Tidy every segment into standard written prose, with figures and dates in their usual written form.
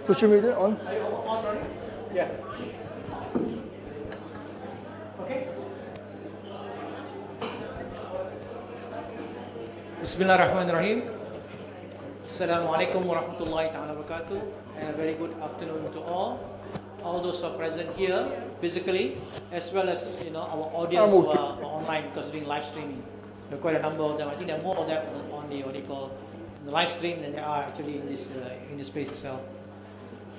Social media on? Are you on already? Yeah. Okay. Bismillahirrahmanirrahim. Assalamualaikum warahmatullahi ta'ala wabarakatuh. And a very good afternoon to all those who are present here physically, as well as our audience who are online because we're doing live streaming. There are quite a number of them. I think there are more of them on the the live stream than there are actually in this space itself.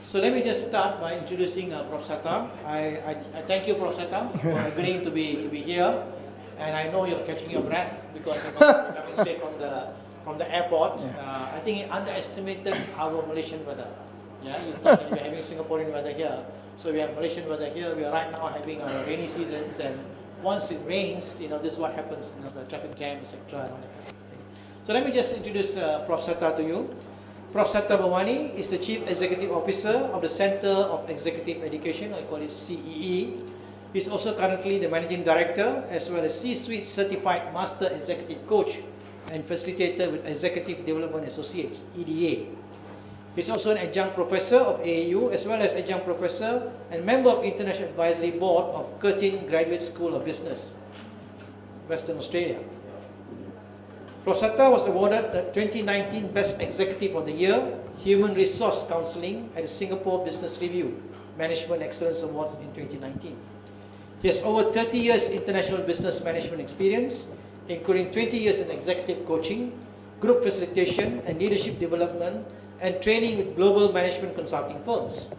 So let me just start by introducing Prof. Satta. I thank you, Prof. Satta, for agreeing to be here. And I know you're catching your breath because you're coming straight from the airport. I think you underestimated our Malaysian weather. Yeah, you thought that we were having Singaporean weather here. So we have Malaysian weather here. We are right now having our rainy seasons, and once it rains, this is what happens. The traffic jam, etc. and all that kind of thing. So let me just introduce Prof. Satta to you. Prof. Satta Bhawani is the Chief Executive Officer of the Center of Executive Education, I call it CEE. He's also currently the Managing Director as well as C-Suite Certified Master Executive Coach and Facilitator with Executive Development Associates, EDA. He's also an Adjunct Professor of AAU as well as Adjunct Professor and member of International Advisory Board of Curtin Graduate School of Business, Western Australia. Prof. Satta was awarded the 2019 Best Executive of the Year, Human Resource Counselling at the Singapore Business Review Management Excellence Awards in 2019. He has over 30 years international business management experience, including 20 years in executive coaching, group facilitation and leadership development, and training with global management consulting firms.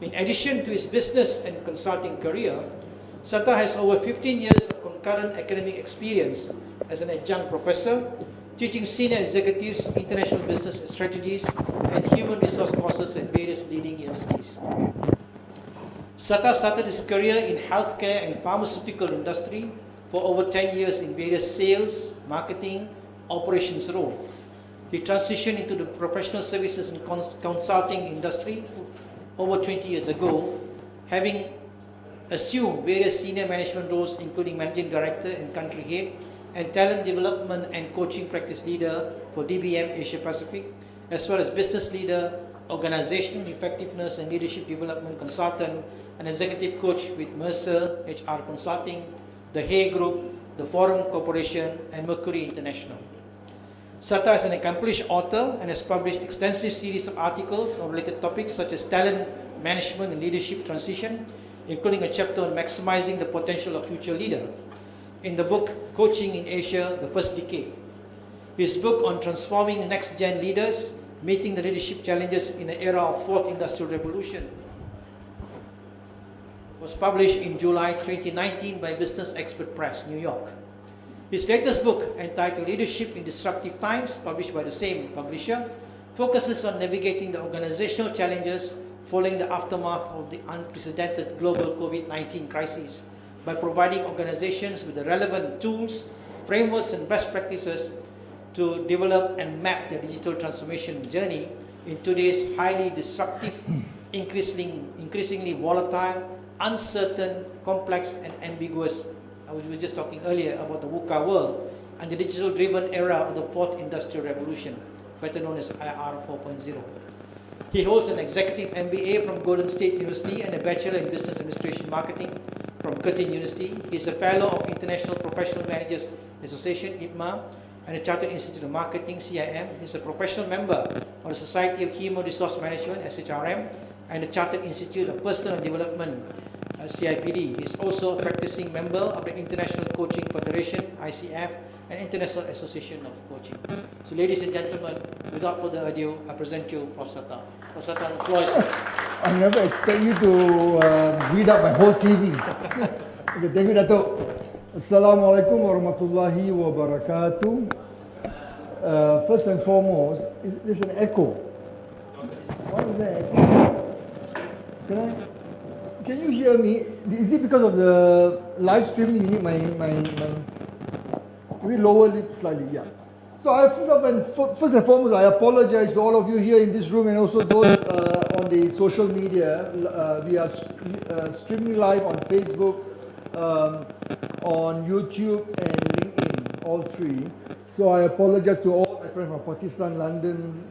In addition to his business and consulting career, Satta has over 15 years of concurrent academic experience as an adjunct professor, teaching senior executives international business strategies and human resource courses at various leading universities. Satta started his career in healthcare and pharmaceutical industry for over 10 years in various sales, marketing, operations roles. He transitioned into the professional services and consulting industry over 20 years ago, having assumed various senior management roles including Managing Director and Country Head and Talent Development and Coaching Practice Leader for DBM Asia Pacific, as well as Business Leader, Organizational Effectiveness and Leadership Development Consultant, and Executive Coach with Mercer HR Consulting, the Hay Group, the Forum Corporation, and Mercury International. Satta is an accomplished author and has published extensive series of articles on related topics such as talent management and leadership transition, including a chapter on maximizing the potential of future leader in the book Coaching in Asia, the First Decade. His book on transforming next-gen leaders, meeting the leadership challenges in the era of Fourth Industrial Revolution, was published in July 2019 by Business Expert Press, New York. His latest book, entitled Leadership in Disruptive Times, published by the same publisher, focuses on navigating the organizational challenges following the aftermath of the unprecedented global COVID-19 crisis by providing organizations with the relevant tools, frameworks, and best practices to develop and map their digital transformation journey in today's highly disruptive, increasingly volatile, uncertain, complex, and ambiguous. We were just talking earlier about the VUCA world and the digital-driven era of the Fourth Industrial Revolution, better known as IR 4.0. He holds an executive MBA from Golden State University and a Bachelor in Business Administration Marketing from Curtin University. He is a Fellow of International Professional Managers Association, IPMA, and the Chartered Institute of Marketing, CIM. He is a professional member of the Society of Human Resource Management, SHRM, and the Chartered Institute of Personal Development, CIPD. He is also a practicing member of the International Coaching Federation, ICF, and International Association of Coaching. So ladies and gentlemen, without further ado, I present you Prof. Satta. Prof. Satta, the floor is yours. I never expect you to read up my whole CV. Okay, thank you, Dato'. Assalamualaikum warahmatullahi wabarakatuh. First and foremost, there's an echo. What is that echo? Can you hear me? Is it because of the live streaming you need my maybe lower lip slightly, yeah. So first and foremost, I apologize to all of you here in this room and also those on the social media. We are streaming live on Facebook, on YouTube and LinkedIn, all three. So I apologize to all my friends from Pakistan, London,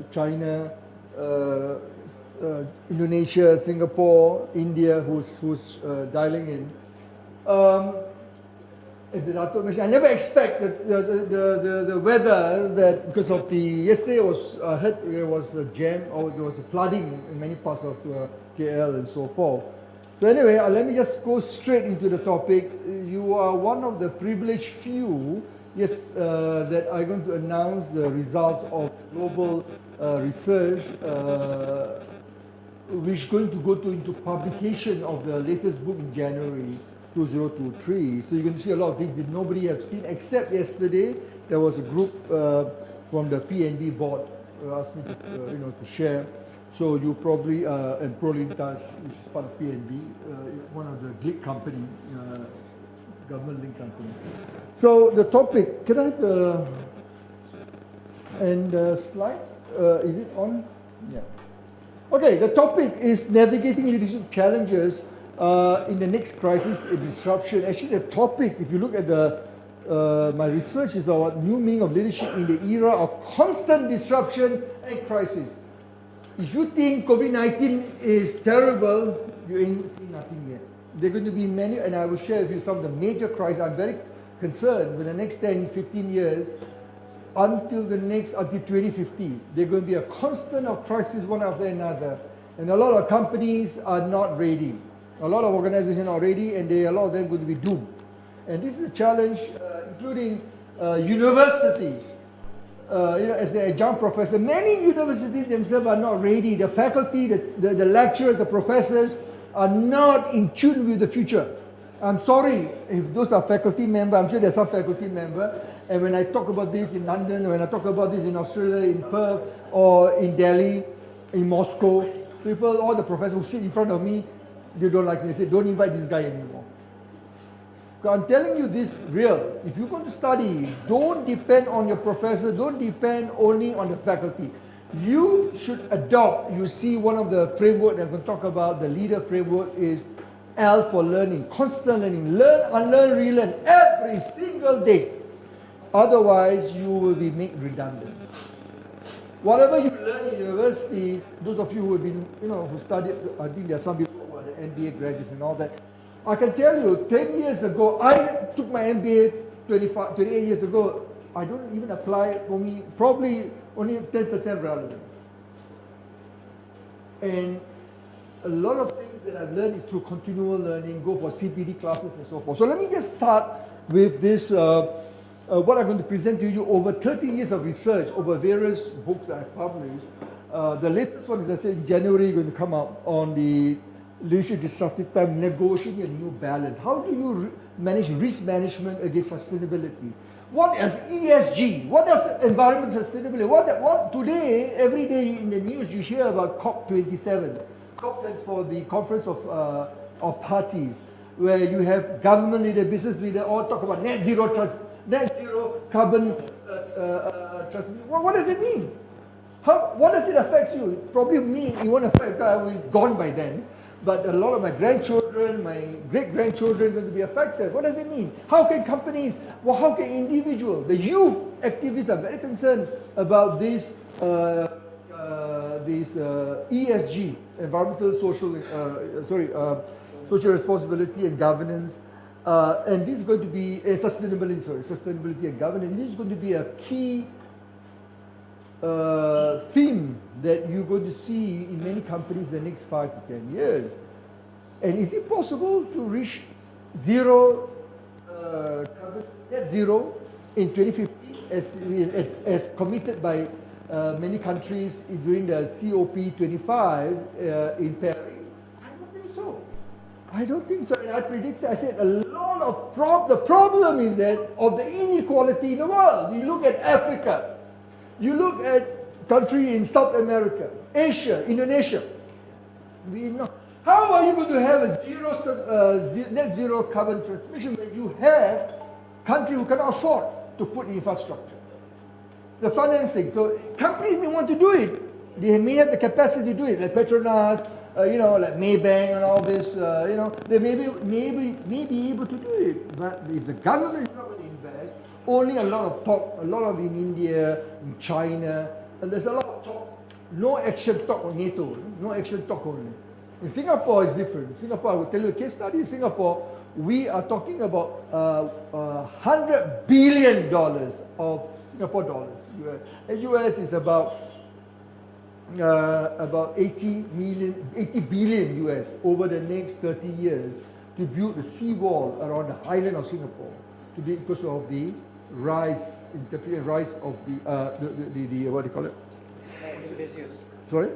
China, Indonesia, Singapore, India, who's dialing in. As the Dato mentioned, I never expect that the weather, that because of the yesterday was I heard there was a jam or there was a flooding in many parts of KL and so forth. So anyway, let me just go straight into the topic. You are one of the privileged few, yes, that are going to announce the results of global research, which is going to go into publication of the latest book in January 2023. So you're going to see a lot of things that nobody has seen, except yesterday there was a group from the PNB board asked me to, to share. So you probably, and Prolintas, which is part of PNB, one of the GLIC company, government link company. So the topic, can I have the slides? Is it on? Yeah. Okay, the topic is navigating leadership challenges in the next crisis and disruption. Actually, the topic, if you look at my research, is about new meaning of leadership in the era of constant disruption and crisis. If you think COVID-19 is terrible, you ain't seen nothing yet. There are going to be many, and I will share with you some of the major crises. I'm very concerned with the next 10, 15 years, until 2050, there's going to be a constant of crisis one after another. And a lot of companies are not ready. A lot of organizations are ready, and a lot of them are going to be doomed. And this is a challenge, including universities. As an adjunct professor, many universities themselves are not ready. The faculty, the lecturers, the professors are not in tune with the future. I'm sorry if those are faculty members. I'm sure there's some faculty member. And when I talk about this in London, when I talk about this in Australia, in Perth, or in Delhi, in Moscow, people, all the professors who sit in front of me, they don't like me. They say, don't invite this guy anymore. I'm telling you this real. If you're going to study, don't depend on your professor. Don't depend only on the faculty. You should adopt. You see, one of the framework that I'm going to talk about, the leader framework, is L for learning. Constant learning. Learn, unlearn, relearn every single day. Otherwise, you will be made redundant. Whatever you learn in university, those of you who have been, who studied, I think there are some people who are the MBA graduates and all that. I can tell you, 10 years ago, I took my MBA 28 years ago. I don't even apply for me, probably only 10% relevant. And a lot of things that I've learned is through continual learning, go for CPD classes and so forth. So let me just start with this, what I'm going to present to you over 30 years of research over various books that I've published. The latest one is, I said, in January, going to come out on the leadership disruptive time, negotiating a new balance. How do you manage risk management against sustainability? What is ESG? What does environmental sustainability? What today, every day in the news, you hear about COP27. COP stands for the Conference of Parties, where you have government leader, business leader, all talk about net zero carbon transmission. What does it mean? What does it affect you? Probably me, it won't affect, I will be gone by then. But a lot of my grandchildren, my great-grandchildren are going to be affected. What does it mean? How can companies, how can individuals, the youth activists are very concerned about this ESG, environmental, social responsibility and governance. And this is going to be sustainability and governance. This is going to be a key theme that you're going to see in many companies the next 5 to 10 years. And is it possible to reach net zero in 2050 as committed by many countries during the COP25 in Paris? I don't think so. And I predicted, I said, a lot of the problem is that of the inequality in the world. You look at Africa, you look at country in South America, Asia, Indonesia. How are you going to have a net zero carbon transmission when you have country who cannot afford to put infrastructure? The financing. So companies may want to do it. They may have the capacity to do it, like Petronas, like Maybank and all this. They may be able to do it. But if the government is not going to invest, only a lot of talk, a lot of in India, in China, and there's a lot of talk no action talk on NATO, no action talk on. In Singapore, it's different. Singapore, I will tell you a case study. In Singapore, we are talking about $100 billion of Singapore dollars. And US is about 80 billion US over the next 30 years to build the seawall around the island of Singapore because of the rise of the what do you call it? Sorry?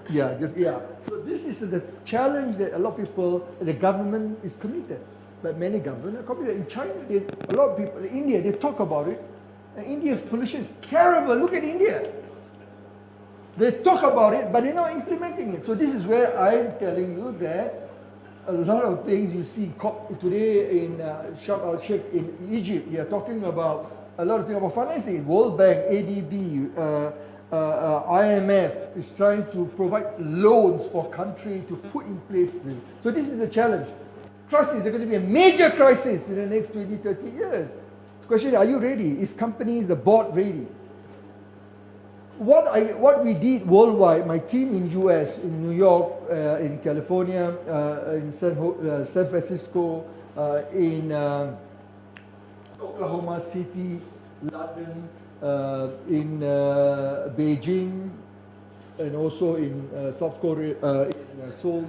Yeah. So this is the challenge that a lot of people, the government is committed. But many governments are committed. In China, a lot of people, in India, they talk about it. And India's pollution is terrible. Look at India. They talk about it, but they're not implementing it. So this is where I'm telling you that a lot of things you see today in Sharm el-Sheikh in Egypt, they are talking about a lot of things about financing. World Bank, ADB, IMF is trying to provide loans for country to put in place. So this is the challenge. Crisis is going to be a major crisis in the next 20, 30 years. The question is, are you ready? Is companies, the board ready? What we did worldwide, my team in US, in New York, in California, in San Francisco, in Oklahoma City, London, in Beijing, and also in South Korea, in Seoul,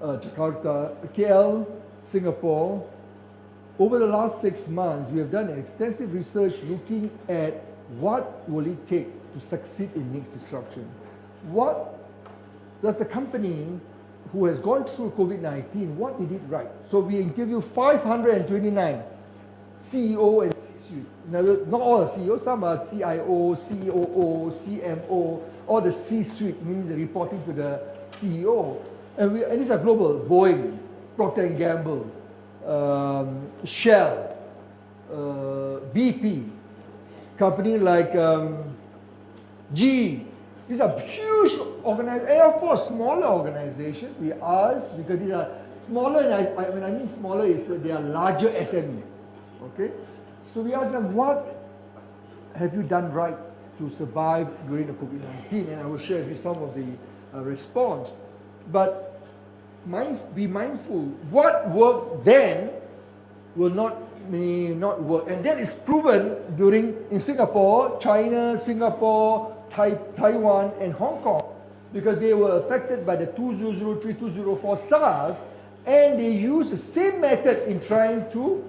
Jakarta, KL, Singapore. Over the last 6 months, we have done extensive research looking at what will it take to succeed in next disruption. What does a company who has gone through COVID-19, what did it right? So we interviewed 529 CEO and C-suite. Not all the CEOs, some are CIO, COO, CMO, all the C-suite, meaning the reporting to the CEO. And these are global: Boeing, Procter & Gamble, Shell, BP, company like GE. These are huge organizations, and of course smaller organizations. We asked, because these are smaller, and when I mean smaller, is they are larger SMEs. Okay? So we asked them, what have you done right to survive during the COVID-19? And I will share with you some of the response. But be mindful, what worked then may not work. And that is proven in Singapore, China, Singapore, Taiwan, and Hong Kong, because they were affected by the 2003, 2004 SARS, and they used the same method in trying to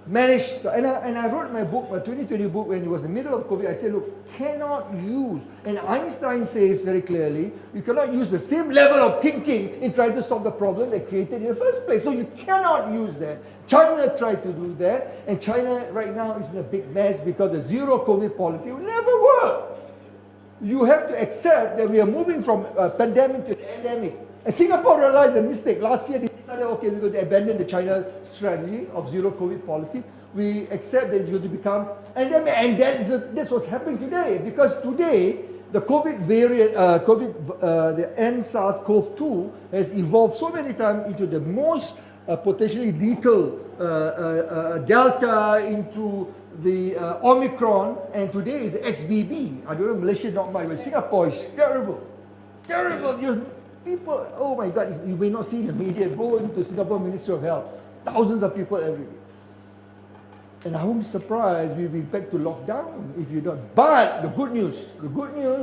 manage. And I wrote my book, my 2020 book, when it was the middle of COVID. I said, look, cannot use, and Einstein says very clearly, you cannot use the same level of thinking in trying to solve the problem they created in the first place. So you cannot use that. China tried to do that, and China right now is in a big mess because the zero COVID policy will never work. You have to accept that we are moving from a pandemic to endemic. And Singapore realized the mistake. Last year, they decided, okay, we're going to abandon the China strategy of zero COVID policy. We accept that it's going to become endemic. And that's what's happening today. Because today, the COVID variant, the N-SARS-CoV-2 has evolved so many times into the most potentially lethal Delta, into the Omicron, and today is XBB. I don't know, Malaysia not much, but Singapore is terrible. Terrible. People, oh my God, you may not see in the media, go into Singapore Ministry of Health, thousands of people every day. And I won't be surprised we'll be back to lockdown if you don't. But the good news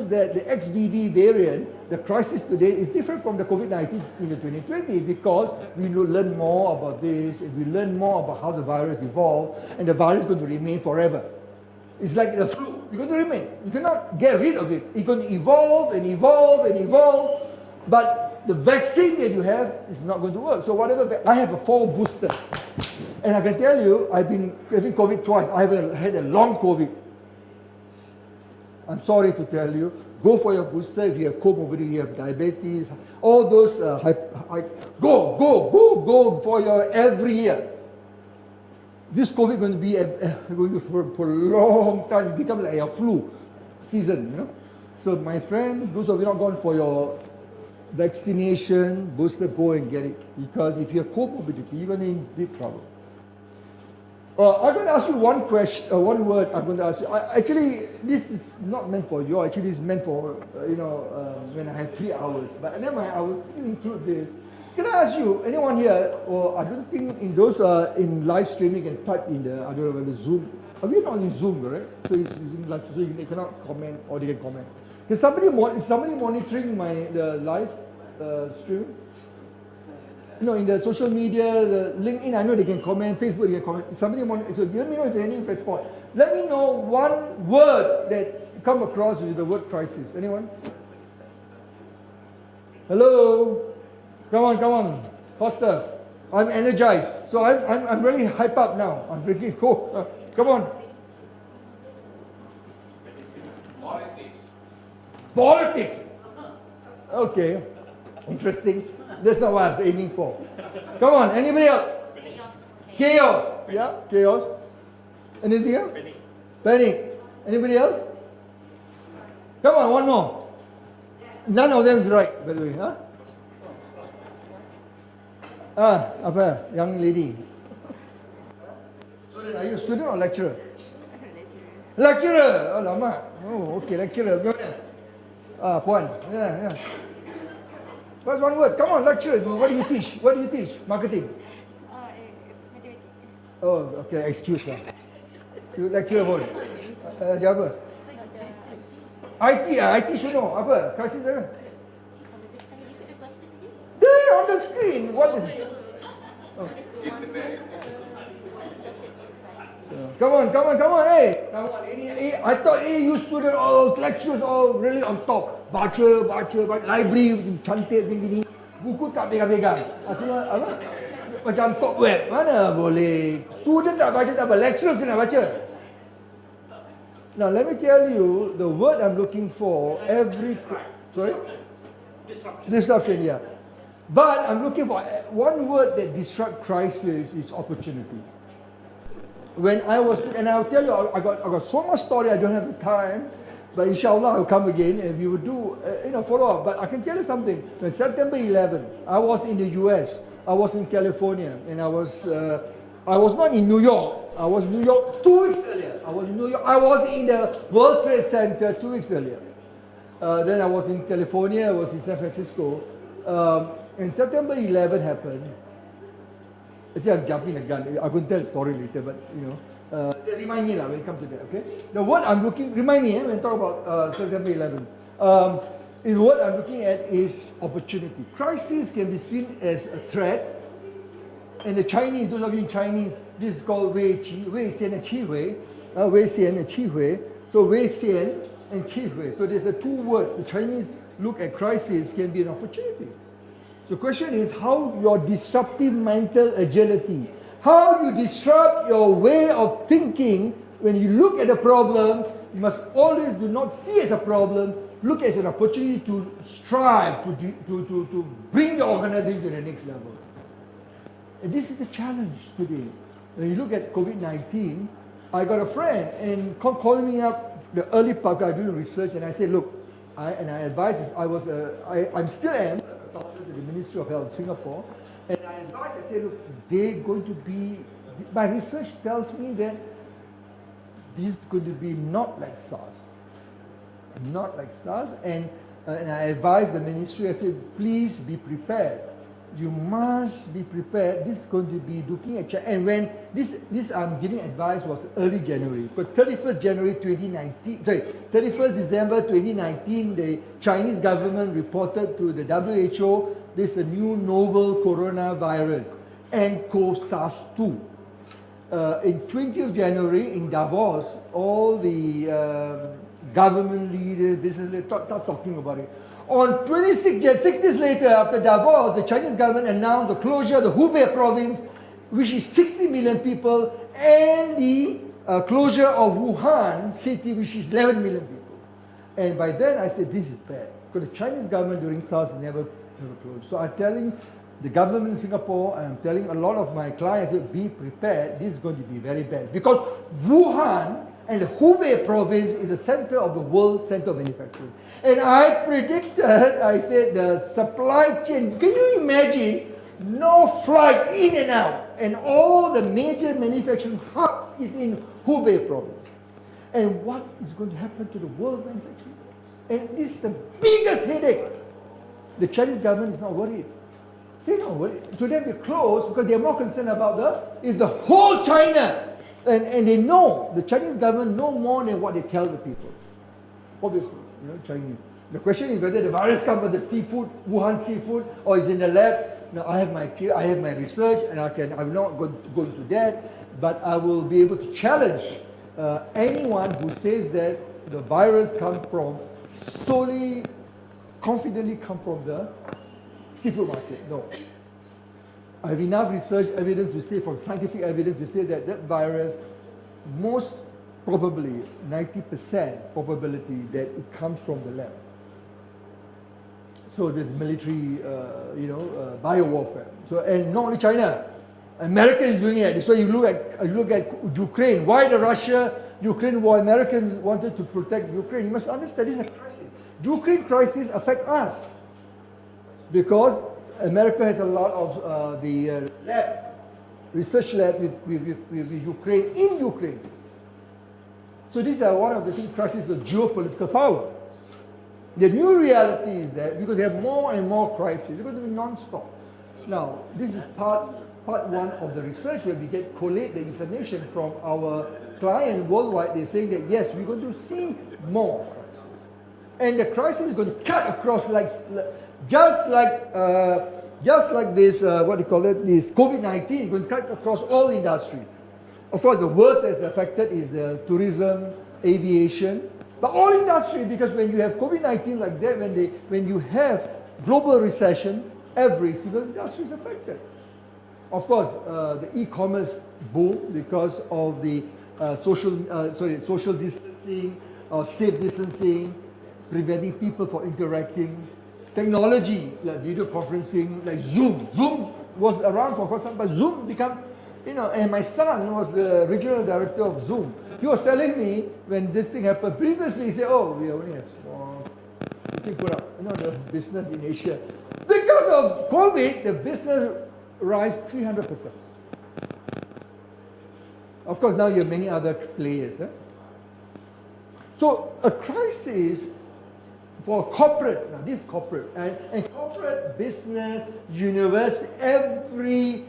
that the XBB variant, the crisis today, is different from the COVID-19 in the 2020, because we learn more about this, and we learn more about how the virus evolved, and the virus is going to remain forever. It's like the flu, it's going to remain. You cannot get rid of it. It's going to evolve and evolve and evolve, but the vaccine that you have is not going to work. So I have a 4 booster. And I can tell you, I've been having COVID twice. I haven't had a long COVID. I'm sorry to tell you, go for your booster. If you have comorbidity, you have diabetes, all those, go for your every year. This COVID is going to be going for a long time. It becomes like a flu season, you know. So my friend, those of you not gone for your vaccination, booster, go and get it. Because if you have comorbidity, you're going to be in deep trouble. I'm going to ask you one question, one word. I'm going to ask you. Actually, this is not meant for you. Actually, this is meant for when I have 3 hours. But never mind. I will still include this. Can I ask you, anyone here, or I don't think in those in live streaming can type in the, I don't know whether Zoom. Are we not in Zoom, correct? So it's in live, so they cannot comment or they can comment. Is somebody monitoring the live stream? No, in the social media, the LinkedIn, I know they can comment, Facebook, they can comment. Somebody so let me know if there's any response. Let me know one word that come across with the word crisis. Anyone? Hello? Come on, faster. I'm energized. So I'm really hyped up now. I'm drinking Coke. Come on. Politics. Okay. Interesting. That's not what I was aiming for. Come on, anybody else? Chaos. Yeah, chaos. Anything else? Panic. Anybody else? Come on, one more. None of them is right, by the way. Huh? Apa? Young lady. Student, are you a student or lecturer? Lecturer. Oh, lama. Oh, okay, lecturer. Go ahead. Puan. Yeah. What's one word? Come on, lecturer. What do you teach? What do you teach? Marketing. Oh, okay. Excuse lah. You lecturer pun. Dia apa? IT suno. Apa? Crisis apa? There on the screen. What is it? Oh. Come on. Hey. Come on. I thought you students, all lecturers, all really on top. Baca, library cantik gini, buku tak pegang-pegang. Semua apa? Macam top web. Mana boleh? Student tak baca, tak apa. Lecturer nak baca. Now let me tell you the word I'm looking for. Disruption. Yeah. But I'm looking for one word that disrupt crisis is opportunity. I'll tell you, I got so much story. I don't have the time. But inshallah, I'll come again and we will do, follow up. But I can tell you something. When September 11, I was in the US. I was in California. And I was not in New York. I was in New York 2 weeks earlier. I was in the World Trade Center 2 weeks earlier. Then I was in California. I was in San Francisco. And September 11 happened. Actually, I'm jumping the gun. I could tell the story later, but just remind me when it comes to that, okay? The word I'm remind me when I talk about September 11. The word I'm looking at is opportunity. Crisis can be seen as a threat. And the Chinese, those of you in Chinese, this is called Wei Xian and Qi Hui. Wei Xian and Qi Hui. So Wei Xian and Qi Hui. So there's a two word. The Chinese look at crisis can be an opportunity. So the question is how your disruptive mental agility, how you disrupt your way of thinking when you look at a problem, you must always do not see it as a problem, look as an opportunity to strive, to bring your organization to the next level. And this is the challenge today. When you look at COVID-19, I got a friend and calling me up the early part, I doing research, and I said, look, I advised, I'm still am, consultant to the Ministry of Health in Singapore, and I advised, I said, look, they're going to be, my research tells me that this is going to be not like SARS. Not like SARS, and I advised the ministry, I said, please be prepared. You must be prepared. This is going to be looking at, and when this I'm giving advice was early January, but 31st December 2019, the Chinese government reported to the WHO there's a new novel coronavirus, nCoV-SARS-2. In 20th January in Davos, all the government leaders, business leaders, start talking about it. On 6 days later, after Davos, the Chinese government announced the closure of the Hubei province, which is 60 million people, and the closure of Wuhan city, which is 11 million people. And by then, I said, this is bad. Because the Chinese government during SARS never closed. So I'm telling the government in Singapore, I'm telling a lot of my clients, be prepared, this is going to be very bad. Because Wuhan and the Hubei province is the center of the world center of manufacturing. And I predicted, I said the supply chain, can you imagine no flight in and out. And all the major manufacturing hub is in Hubei province. And what is going to happen to the world manufacturing? And this is the biggest headache. The Chinese government is not worried. They're not worried. To them, they're closed because they're more concerned about the whole China. And they know, the Chinese government know more than what they tell the people. Obviously, Chinese. The question is whether the virus comes from the seafood, Wuhan seafood, or is in the lab. Now, I have my research, and I'm not going to go into that, but I will be able to challenge anyone who says that the virus comes from solely, confidently come from the seafood market. No. I have enough research evidence to say, from scientific evidence to say that that virus, most probably 90% probability that it comes from the lab. So there's military, biowarfare. So, and not only China, America is doing it. So you look at Ukraine. Why the Russia-Ukraine war? Americans wanted to protect Ukraine. You must understand this is a crisis. Ukraine crisis affect us because America has a lot of the research lab with Ukraine in Ukraine. So these are one of the things, crisis of geopolitical power. The new reality is that we're going to have more and more crises. It's going to be non-stop. Now, this is part one of the research where we collate the information from our client worldwide. They're saying that yes, we're going to see more crises. And the crisis is going to cut across just like this, this COVID-19 is going to cut across all industry. Of course, the worst that's affected is the tourism, aviation, but all industry, because when you have COVID-19 like that, when you have global recession, every single industry is affected. Of course, the e-commerce boom because of the social distancing, safe distancing, preventing people from interacting. Technology, like video conferencing, like Zoom. Zoom was around for quite some time, but Zoom become, and my son was the regional director of Zoom. He was telling me when this thing happened, previously he said, we only have small, we can put up, the business in Asia. Because of COVID, the business rise 300%. Of course, now you have many other players. So a crisis for corporate, now this is corporate, and corporate, business, university, every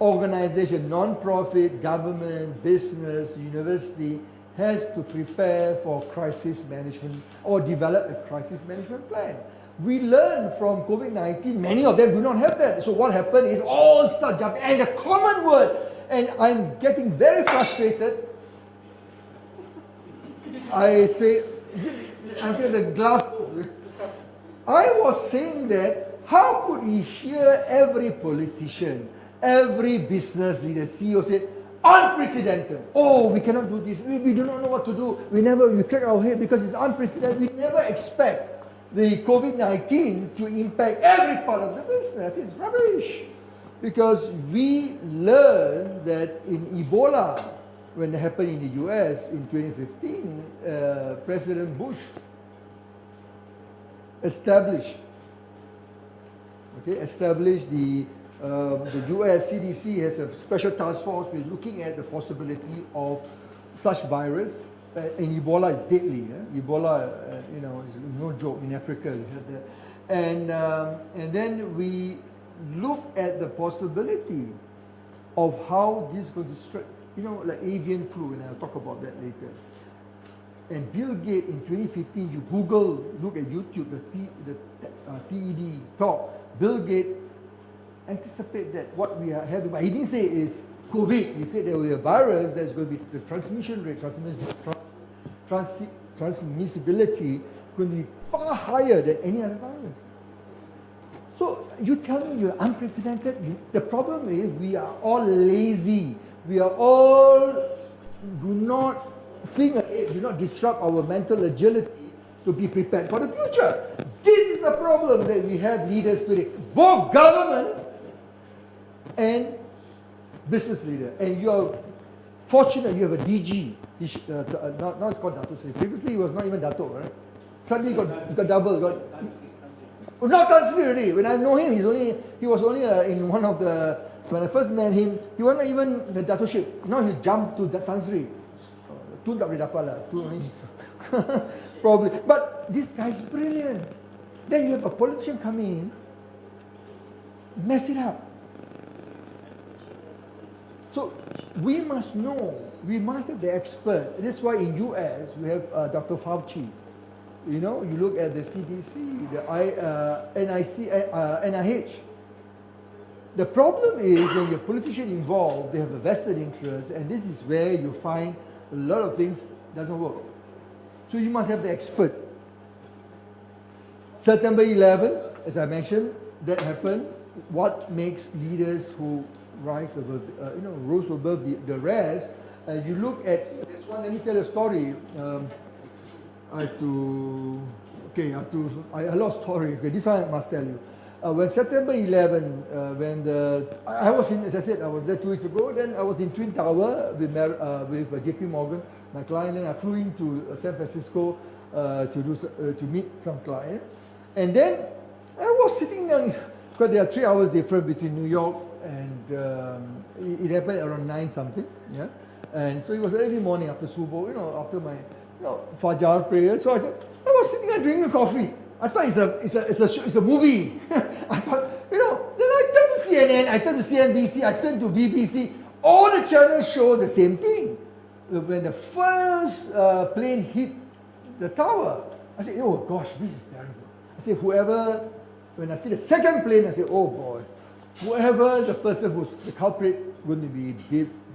organization, non-profit, government, business, university, has to prepare for crisis management or develop a crisis management plan. We learned from COVID-19, many of them do not have that. So what happened is all start jumping, and the common word, and I'm getting very frustrated. I say, until the glass, I was saying that, how could we hear every politician, every business leader, CEO say, unprecedented. We cannot do this. We do not know what to do. We crack our head because it's unprecedented. We never expect the COVID-19 to impact every part of the business. It's rubbish. Because we learned that in Ebola, when it happened in the US in 2015, President Bush established the US CDC has a special task force with looking at the possibility of such virus. And Ebola is deadly. Ebola, is no joke in Africa. We had that. And then we look at the possibility of how this is going to spread. Like avian flu, and I'll talk about that later. And Bill Gates in 2015, you look at YouTube, the TED talk. Bill Gates anticipate that what we are having, but he didn't say is COVID. He said there will be a virus that's going to be the transmission rate, transmissibility going to be far higher than any other virus. So you tell me you're unprecedented. The problem is we are all lazy. We are all do not think ahead, do not disrupt our mental agility to be prepared for the future. This is the problem that we have leaders today, both government and business leader. And you're fortunate you have a DG. Now it's called Dato Sri. Previously he was not even Dato, right? Suddenly he got double. Not Tan Sri already. When I know him, he was only in one of the, when I first met him, he wasn't even the Dato Sheikh. Now he jumped to Tan Sri. Tu tak boleh dapat lah. Tu only. Probably. But this guy's brilliant. Then you have a politician come in, mess it up. So we must know, we must have the expert. That's why in US we have Dr. Fauci. You know, you look at the CDC, the NIH. The problem is when you're politician involved, they have a vested interest, and this is where you find a lot of things doesn't work. So you must have the expert. September 11, as I mentioned, that happened. What makes leaders who rise above, rose above the rest? You look at this one. Let me tell a story. I lost story. Okay, this one I must tell you. When September 11, I was in, as I said, I was there 2 weeks ago. Then I was in Twin Tower with JP Morgan, my client. Then I flew into San Francisco to meet some client. And then I was sitting down, because there are 3 hours difference between New York and it happened around 9 something. Yeah, and so it was early morning after Subo, after my Fajar prayer. So I was sitting there drinking coffee. I thought it's a movie. I thought, then I turned to CNN, I turned to CNBC, I turned to BBC. All the channels show the same thing. When the first plane hit the tower, I said, oh gosh, this is terrible. I said, when I see the second plane, I said, oh boy, whoever the person who's the culprit going to be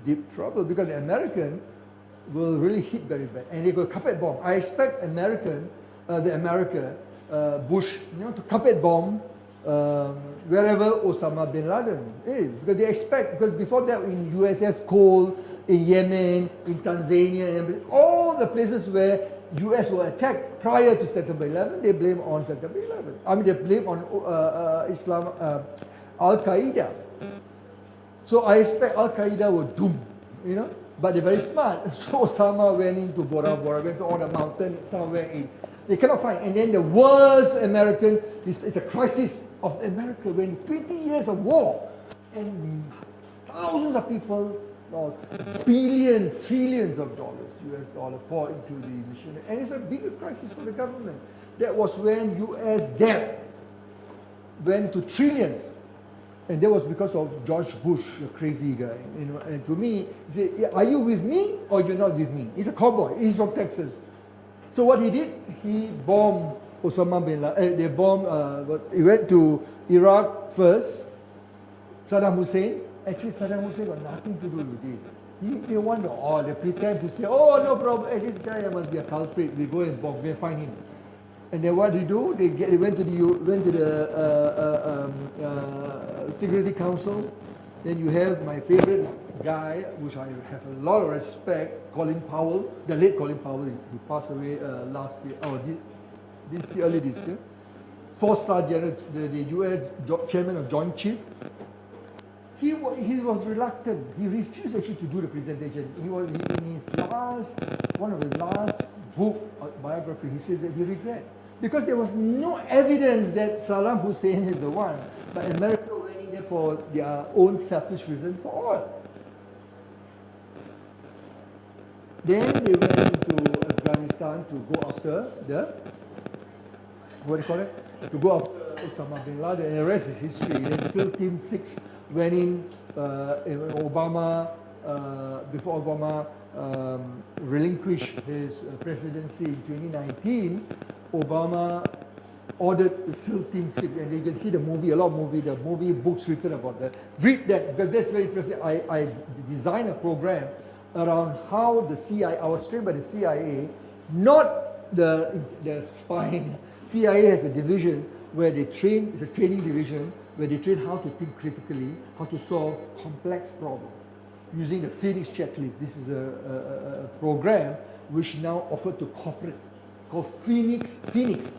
deep trouble, because the American will really hit very bad. And they go carpet bomb. I expect Bush, to carpet bomb wherever Osama bin Laden is. Because they expect, because before that in USS Cole, in Yemen, in Tanzania, and all the places where US were attacked prior to September 11, they blame on September 11. I mean, they blame on Al-Qaeda. So I expect Al-Qaeda will doom, but they're very smart. So Osama went into Bora Bora, went to all the mountain somewhere in. They cannot find. And then the worst American, it's a crisis of America when 20 years of war and thousands of people lost billions, trillions of dollars, US dollar poured into the mission. And it's a bigger crisis for the government. That was when US debt went to trillions. And that was because of George Bush, the crazy guy. And to me, he said, are you with me or you're not with me? He's a cowboy. He's from Texas. So what he did, he bombed Osama bin Laden. He went to Iraq first. Saddam Hussein. Actually, Saddam Hussein got nothing to do with this. They wonder, they pretend to say, oh, no problem. This guy must be a culprit. We go and bomb, we find him. And then what they do? They went to the Security Council. Then you have my favorite guy, which I have a lot of respect, Colin Powell, the late Colin Powell, who passed away last year, early this year. 4-star general, the US chairman of Joint Chief. He was reluctant. He refused actually to do the presentation. He was in his one of his last book biography. He says that he regret, because there was no evidence that Saddam Hussein is the one, but America went in there for their own selfish reason for oil. Then they went into Afghanistan to go after to go after Osama bin Laden, and the rest is history. Then SEAL Team 6 went in, before Obama relinquished his presidency in 2019, Obama ordered the SEAL Team 6, and you can see the movie, the movie books written about that. Read that, because that's very interesting. I designed a program around how the CIA, I was trained by the CIA, not the spying. CIA has a division where they train, it's a training division, where they train how to think critically, how to solve complex problems using the Phoenix checklist. This is a program which now offered to corporate, called Phoenix, Phoenix,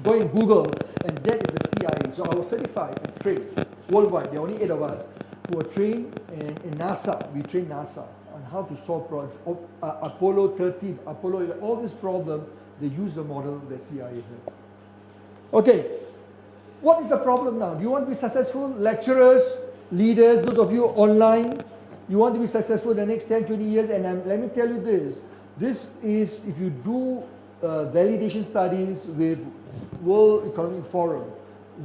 go in Google, and that is the CIA. So I was certified and trained worldwide. There are only 8 of us who are trained in NASA. We train NASA on how to solve problems. Apollo 13, Apollo 11, all this problem, they use the model that CIA has. Okay, what is the problem now? Do you want to be successful? Lecturers, leaders, those of you online, you want to be successful in the next 10, 20 years, and let me tell you this. This is, if you do validation studies with World Economic Forum,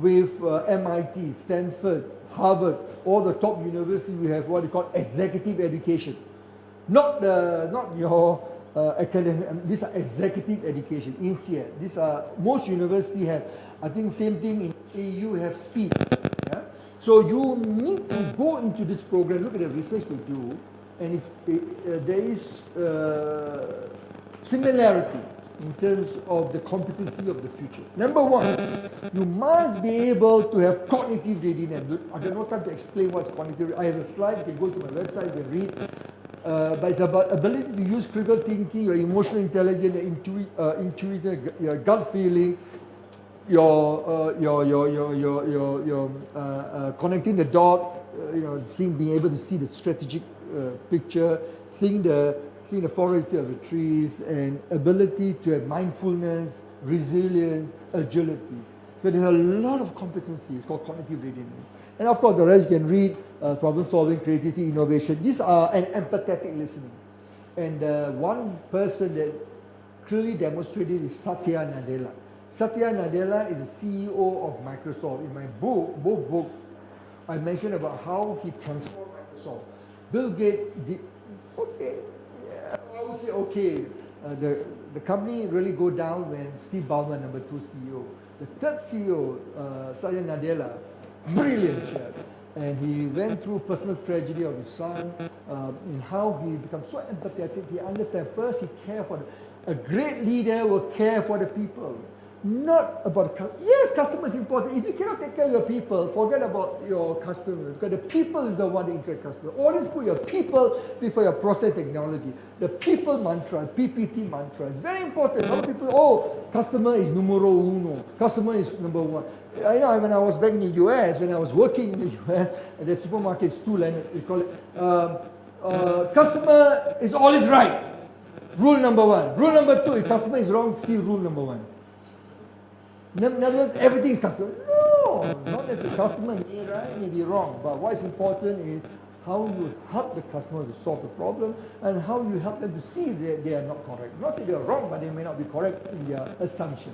with MIT, Stanford, Harvard, all the top universities, we have what they call executive education. Not your academic, these are executive education, INSEAD. These are, most universities have, I think same thing in AU have SPEED. Yeah? So you need to go into this program, look at the research they do, and there is similarity in terms of the competency of the future. Number one, you must be able to have cognitive readiness. I have no time to explain what's cognitive. I have a slide, you can go to my website, you can read. But it's about ability to use critical thinking, your emotional intelligence, your intuitive, your gut feeling, your connecting the dots, being able to see the strategic picture, seeing the forest of the trees, and ability to have mindfulness, resilience, agility. So there's a lot of competency. It's called cognitive readiness. And of course, the rest you can read problem solving, creativity, innovation. These are an empathetic listening. And one person that clearly demonstrated is Satya Nadella. Satya Nadella is the CEO of Microsoft. In my both books, I mentioned about how he transformed Microsoft. Bill Gates did, okay, yeah, I would say okay. The company really go down when Steve Ballmer, number 2 CEO. The third CEO, Satya Nadella, brilliant chap. And he went through personal tragedy of his son, in how he becomes so empathetic. He understands first he cares for a great leader will care for the people. Not about, yes, customer is important. If you cannot take care of your people, forget about your customer, because the people is the one that interact with customer. Always put your people before your process technology. The people mantra, PPT mantra, is very important. A lot of people, customer is numero uno. Customer is number one. I know when I was back in the US, when I was working in the US, at the supermarket stool, and we call it, customer is always right. Rule number 1. Rule number 2, if customer is wrong, see rule number 1. In other words, everything is customer. No, not as a customer may right, may be wrong. But what is important is how you help the customer to solve the problem and how you help them to see that they are not correct. Not that they are wrong, but they may not be correct in their assumption.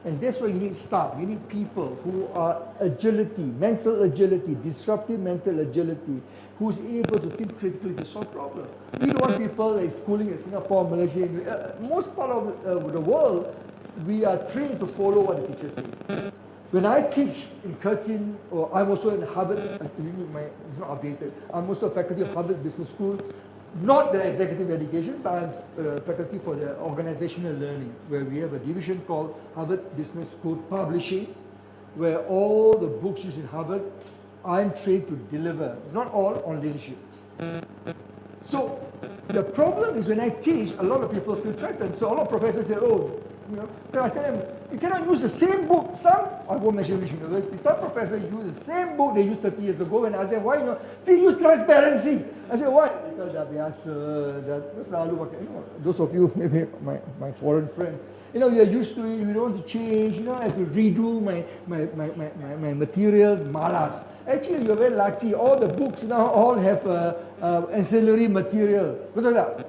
And that's why you need staff. You need people who are agility, mental agility, disruptive mental agility, who's able to think critically to solve problems. We don't want people like schooling in Singapore, Malaysia, most part of the world, we are trained to follow what the teachers say. When I teach in Curtin, or I'm also in Harvard, it's not updated, I'm also a faculty of Harvard Business School, not the executive education, but I'm faculty for the organizational learning, where we have a division called Harvard Business School Publishing, where all the books used in Harvard, I'm trained to deliver, not all, on leadership. So the problem is when I teach, a lot of people feel threatened. So a lot of professors say, I tell them, you cannot use the same book. Some, I won't mention which university, some professors use the same book they used 30 years ago, and I ask them, why still use transparency? I say, why? Because dah biasa, dah selalu pakai, those of you, maybe my foreign friends, we are used to it, we don't want to change, I have to redo my material, malas. Actually, you're very lucky, all the books now all have ancillary material. Betul tak?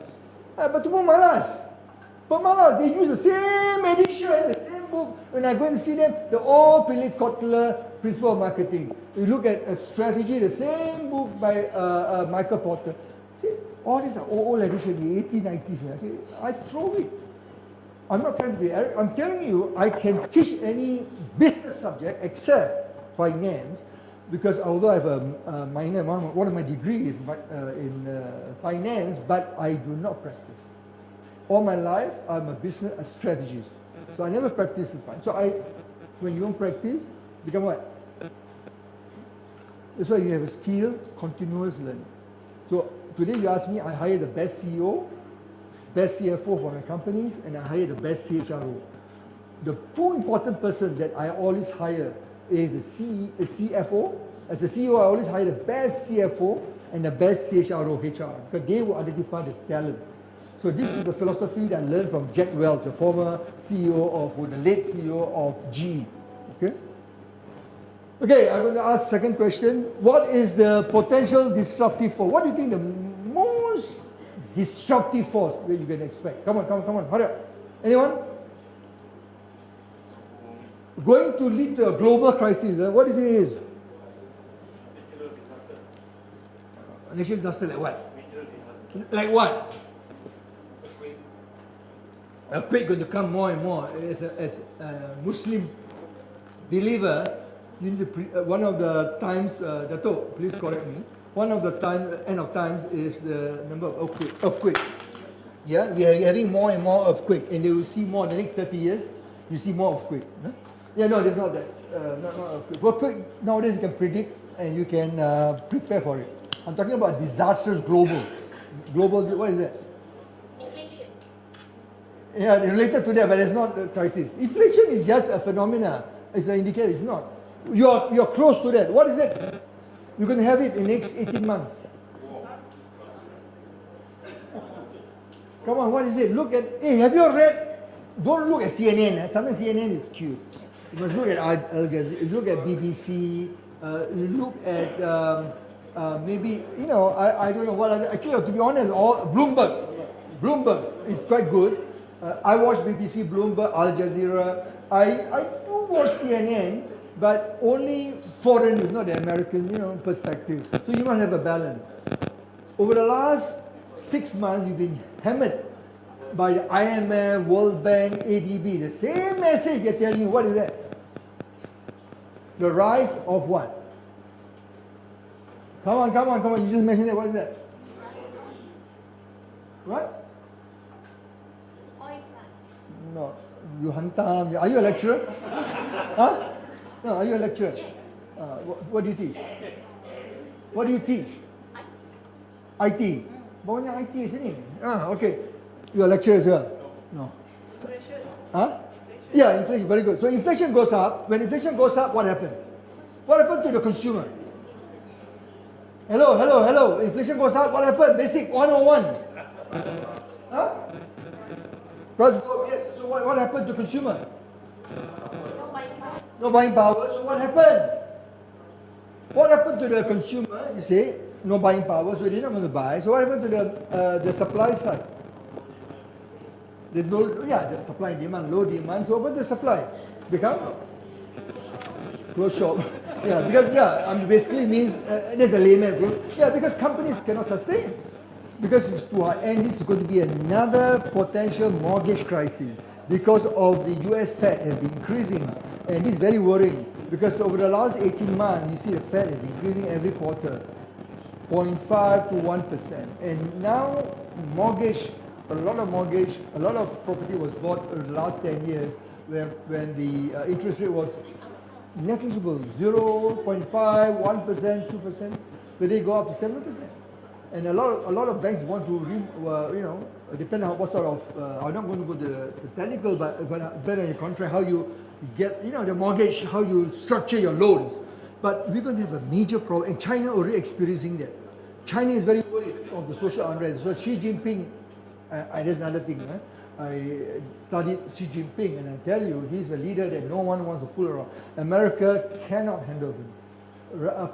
But tu pun malas. But malas, they use the same edition, the same book. When I go and see them, the old Philip Kotler, Principle of Marketing. You look at a strategy, the same book by Michael Porter. See, all these are old edition, the 1890s. I throw it. I'm not trying to be arrogant. I'm telling you, I can teach any business subject except finance, because although I have a minor, one of my degrees in finance, but I do not practice. All my life, I'm a strategist. So I never practice in finance. So when you don't practice, become what? That's why you have a skill, continuous learning. So today you ask me, I hire the best CEO, best CFO for my companies, and I hire the best CHRO. The two important person that I always hire is the CFO. As a CEO, I always hire the best CFO and the best CHRO, HR, because they will identify the talent. So this is a philosophy that I learned from Jack Welch, the former CEO the late CEO of GE. Okay, I'm going to ask second question. What is the potential disruptive force? What do you think the most disruptive force that you can expect? Come on, hurry up. Anyone? Going to lead to a global crisis. What do you think it is? Natural disaster like what? Like what? Earthquake going to come more and more. As a Muslim believer, you need to one of the times, Dato, please correct me. One of the end of times is the number of earthquake. Yeah, we are having more and more earthquake, and you will see more in the next 30 years. You see more earthquake. Huh? Yeah, no, there's not that. Not earthquake. Earthquake nowadays you can predict and you can prepare for it. I'm talking about disasters global. Global, what is that? Inflation. Yeah, related to that, but it's not a crisis. Inflation is just a phenomena. It's an indicator. It's not. You're close to that. What is it? You're going to have it in the next 18 months. Come on, what is it? Look at. Hey, have you read? Don't look at CNN. Sometimes CNN is cute. You must look at Al Jazeera. Look at BBC. You look at maybe I don't know what. Actually, to be honest, all Bloomberg is quite good. I watch BBC, Bloomberg, Al Jazeera. I do watch CNN, but only foreign news, not the American, perspective. So you must have a balance. Over the last 6 months, you've been hammered by the IMF, World Bank, ADB. The same message they're telling you. What is that? The rise of what? Come on. You just mentioned that. What is that? What? Oil plant. No. You hantam. Are you a lecturer? Huh? No, are you a lecturer? Yes. What do you teach? What do you teach? IT. Bawanya IT sini. Okay. You're a lecturer as well? No. Inflation. Huh? Yeah, inflation. Very good. So inflation goes up. When inflation goes up, what happened? What happened to the consumer? Hello. Inflation goes up. What happened? Basic 101. Huh? Price go up. Yes. So what happened to consumer? No buying power. No buying power. So what happened? What happened to the consumer? You say no buying power, so they're not going to buy. So what happened to the supply side? There's no, the supply and demand, low demand. So what the supply become? Close shop. Basically means there's a layman. Because companies cannot sustain. Because it's to our end, this is going to be another potential mortgage crisis because of the US Fed has been increasing, and this is very worrying because over the last 18 months, you see the Fed is increasing every quarter, 0.5 to 1%, and now a lot of property was bought in the last 10 years when the interest rate was negligible, 0.5, 1%, 2%. Today go up to 7%. And a lot of banks want to, depend on what sort of, I'm not going to go to the technical, but better in your contract, how you get, the mortgage, how you structure your loans. But we're going to have a major problem, and China already experiencing that. China is very worried of the social unrest. So Xi Jinping, there's another thing. I studied Xi Jinping, and I tell you, he's a leader that no one wants to fool around. America cannot handle him.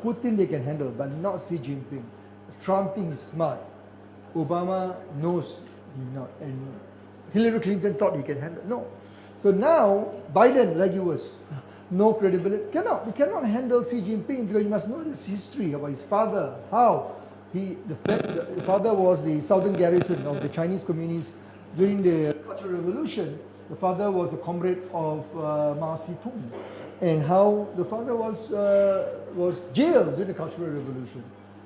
Putin they can handle, but not Xi Jinping. Trump thinks he's smart. Obama knows he's not. And Hillary Clinton thought he can handle. No. So now, Biden, like he was, no credibility. He cannot handle Xi Jinping because you must know this history about his father. How? The father was the southern garrison of the Chinese communists during the Cultural Revolution. The father was a comrade of Mao Zedong. And how the father was jailed during the Cultural Revolution.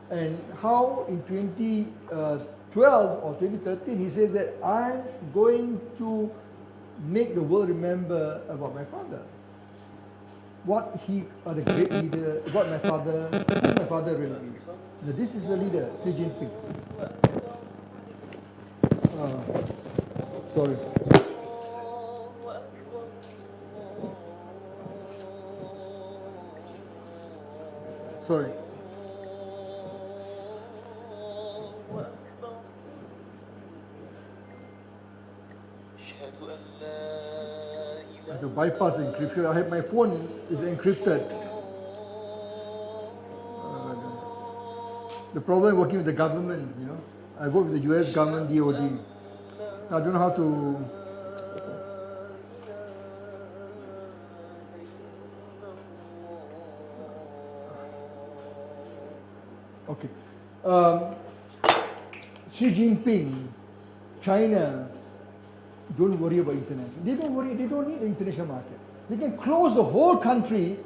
And how in 2012 or 2013 he says that I'm going to make the world remember about my father. What he are the great leader, who my father really is. Now, this is the leader, Xi Jinping. Sorry. Sorry. I have to bypass the encryption. My phone is encrypted. The problem working with the government, you know. I work with the US government, DOD. I don't know how to. Okay. Xi Jinping, China, don't worry about international. They don't worry, they don't need the international market. They can close the whole country.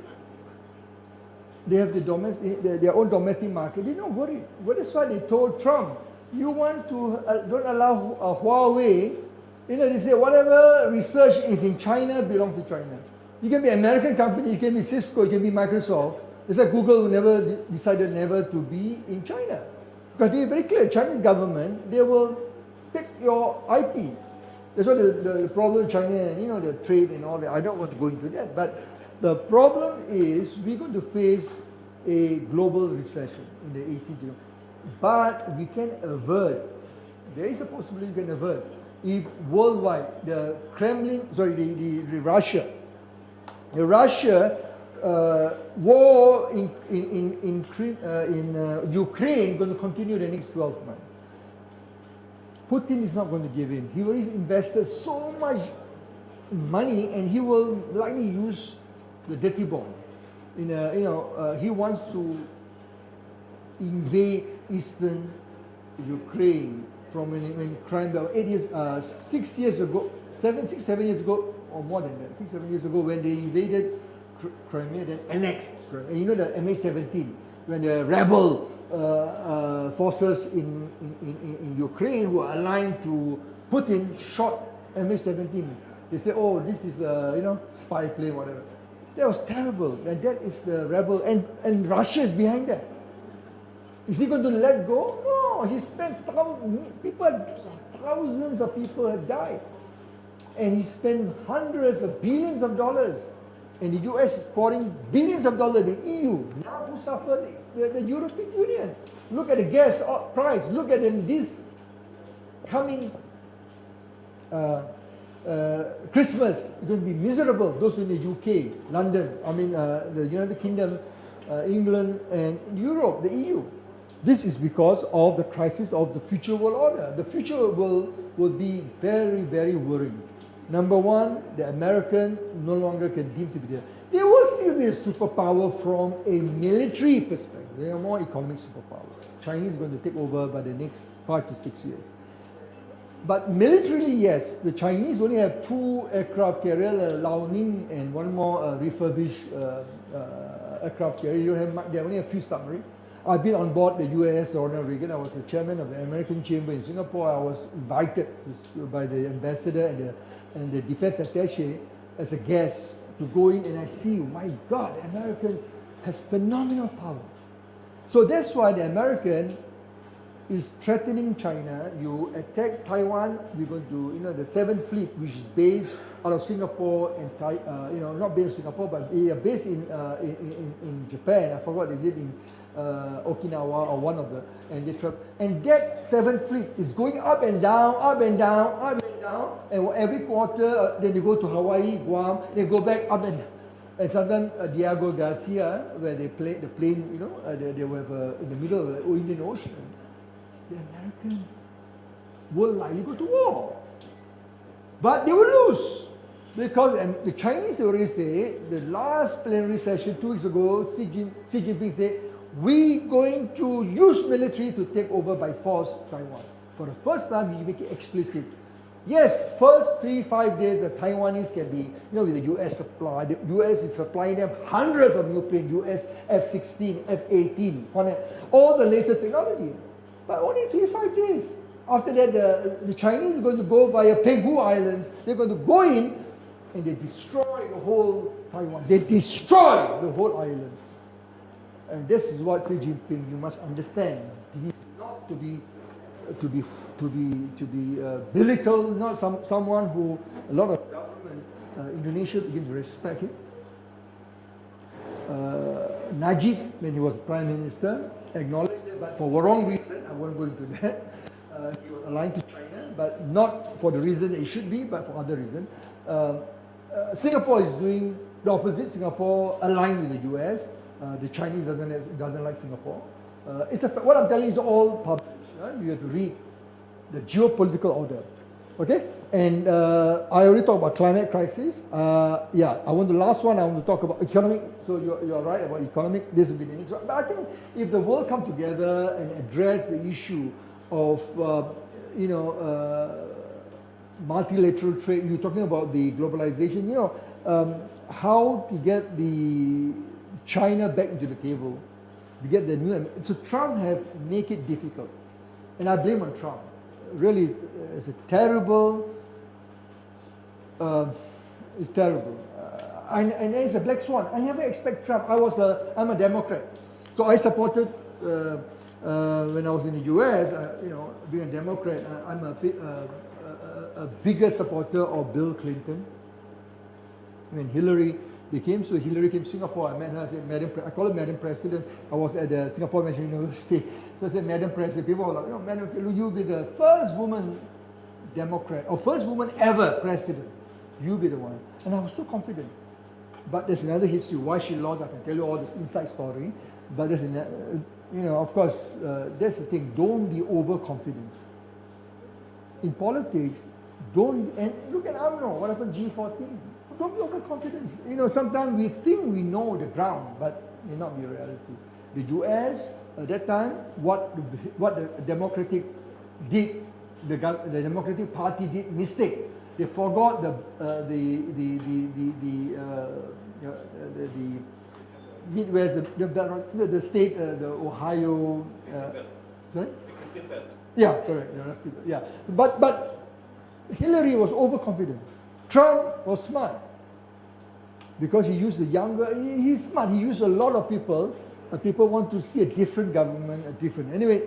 They have their own domestic market. They don't worry. Well, that's why they told Trump, you want to, don't allow Huawei, you know, they say whatever research is in China belongs to China. You can be an American company, you can be Cisco, you can be Microsoft. It's like Google decided never to be in China. Because they are very clear, Chinese government, they will take your IP. That's what the problem with China, and you know, the trade and all that. I don't want to go into that. But the problem is we're going to face a global recession in the 18th. But we can avert. There is a possibility we can avert if worldwide the Russia war in Ukraine going to continue the next 12 months. Putin is not going to give in. He already invested so much money, and he will likely use the dirty bomb. He wants to invade eastern Ukraine from when Crimea 6 years ago, 7 years ago, or more than that, 6-7 years ago, when they invaded Crimea, then annexed Crimea. And you know the MH17, when the rebel forces in Ukraine who are aligned to Putin shot MH17. They say, oh, this is spy plane, whatever. That was terrible. And that is the rebel, and Russia is behind that. Is he going to let go? No, he spent thousands of people have died. And he spent hundreds of billions of dollars. And the US is pouring billions of dollars, the EU, now who suffered the European Union. Look at the gas price, look at this coming Christmas, it's going to be miserable. Those in the UK, London, the United Kingdom, England, and Europe, the EU. This is because of the crisis of the future world order. The future will be very, very worrying. Number one, the American no longer can deem to be there. They will still be a superpower from a military perspective. They are more economic superpower. Chinese is going to take over by the next 5 to 6 years. But militarily, yes, the Chinese only have 2 aircraft carriers, Liaoning and one more refurbished aircraft carrier. They only have a few submarines. I've been on board the USS Ronald Reagan. I was the chairman of the American Chamber in Singapore. I was invited by the ambassador and the defense attaché as a guest to go in, and I see, my God, the American has phenomenal power. So that's why the American is threatening China. You attack Taiwan, we're going to, the 7th Fleet, which is based out of Singapore and not based in Singapore, but they are based in Japan. I forgot, is it in Okinawa or one of the, and that 7th Fleet is going up and down, up and down, up and down, and every quarter, then they go to Hawaii, Guam, they go back up and down. And sometimes Diego Garcia, where they play the plane, they were in the middle of the Indian Ocean. The American will likely go to war. But they will lose. Because, and the Chinese already say, the last plenary session 2 weeks ago, Xi Jinping said, we're going to use military to take over by force Taiwan. For the first time, he make it explicit. Yes, first 3-5 days, the Taiwanese can be, with the US supply. The US is supplying them hundreds of new planes, US F-16, F-18, all the latest technology. But only 3-5 days. After that, the Chinese are going to go via Penghu Islands. They're going to go in and they destroy the whole Taiwan. They destroy the whole island. And this is what Xi Jinping, you must understand. He's not to be belittled, not someone who a lot of government, Indonesia begin to respect him. Najib, when he was Prime Minister, acknowledged it, but for the wrong reason. I won't go into that. He was aligned to China, but not for the reason it should be, but for other reasons. Singapore is doing the opposite. Singapore aligned with the US. The Chinese doesn't like Singapore. What I'm telling you is all published. You have to read the geopolitical order. Okay? And I already talked about climate crisis. Yeah, I want the last one, I want to talk about economic. So you're right about economic. This will be the next one. But I think if the world come together and address the issue of, multilateral trade, you're talking about the globalization, how to get the China back into the table, to get the new. So Trump have make it difficult, and I blame on Trump. Really, it's a terrible. It's terrible, and it's a black swan. I never expect Trump. I'm a Democrat, so I supported when I was in the U.S. Being a Democrat, I'm a bigger supporter of Bill Clinton. When Hillary came to Singapore, I met her. I said, I call her Madam President. I was at the Singapore Management University. So I said, Madam President. People were like, Madam, you'll be the first woman Democrat, or first woman ever president. You'll be the one. And I was so confident. But there's another history. Why she lost, I can tell you all this inside story. But there's of course, that's the thing. Don't be overconfident. In politics, and look at AMNO, what happened G14. Don't be overconfident. Sometimes we think we know the ground, but it may not be reality. The US, at that time, what the Democratic did, the Democratic Party did mistake. They forgot the Midwest, the state, the Ohio. Sorry? Yeah, correct. Yeah, but Hillary was overconfident. Trump was smart because he used the younger. He's smart. He used a lot of people. People want to see a different government, Anyway,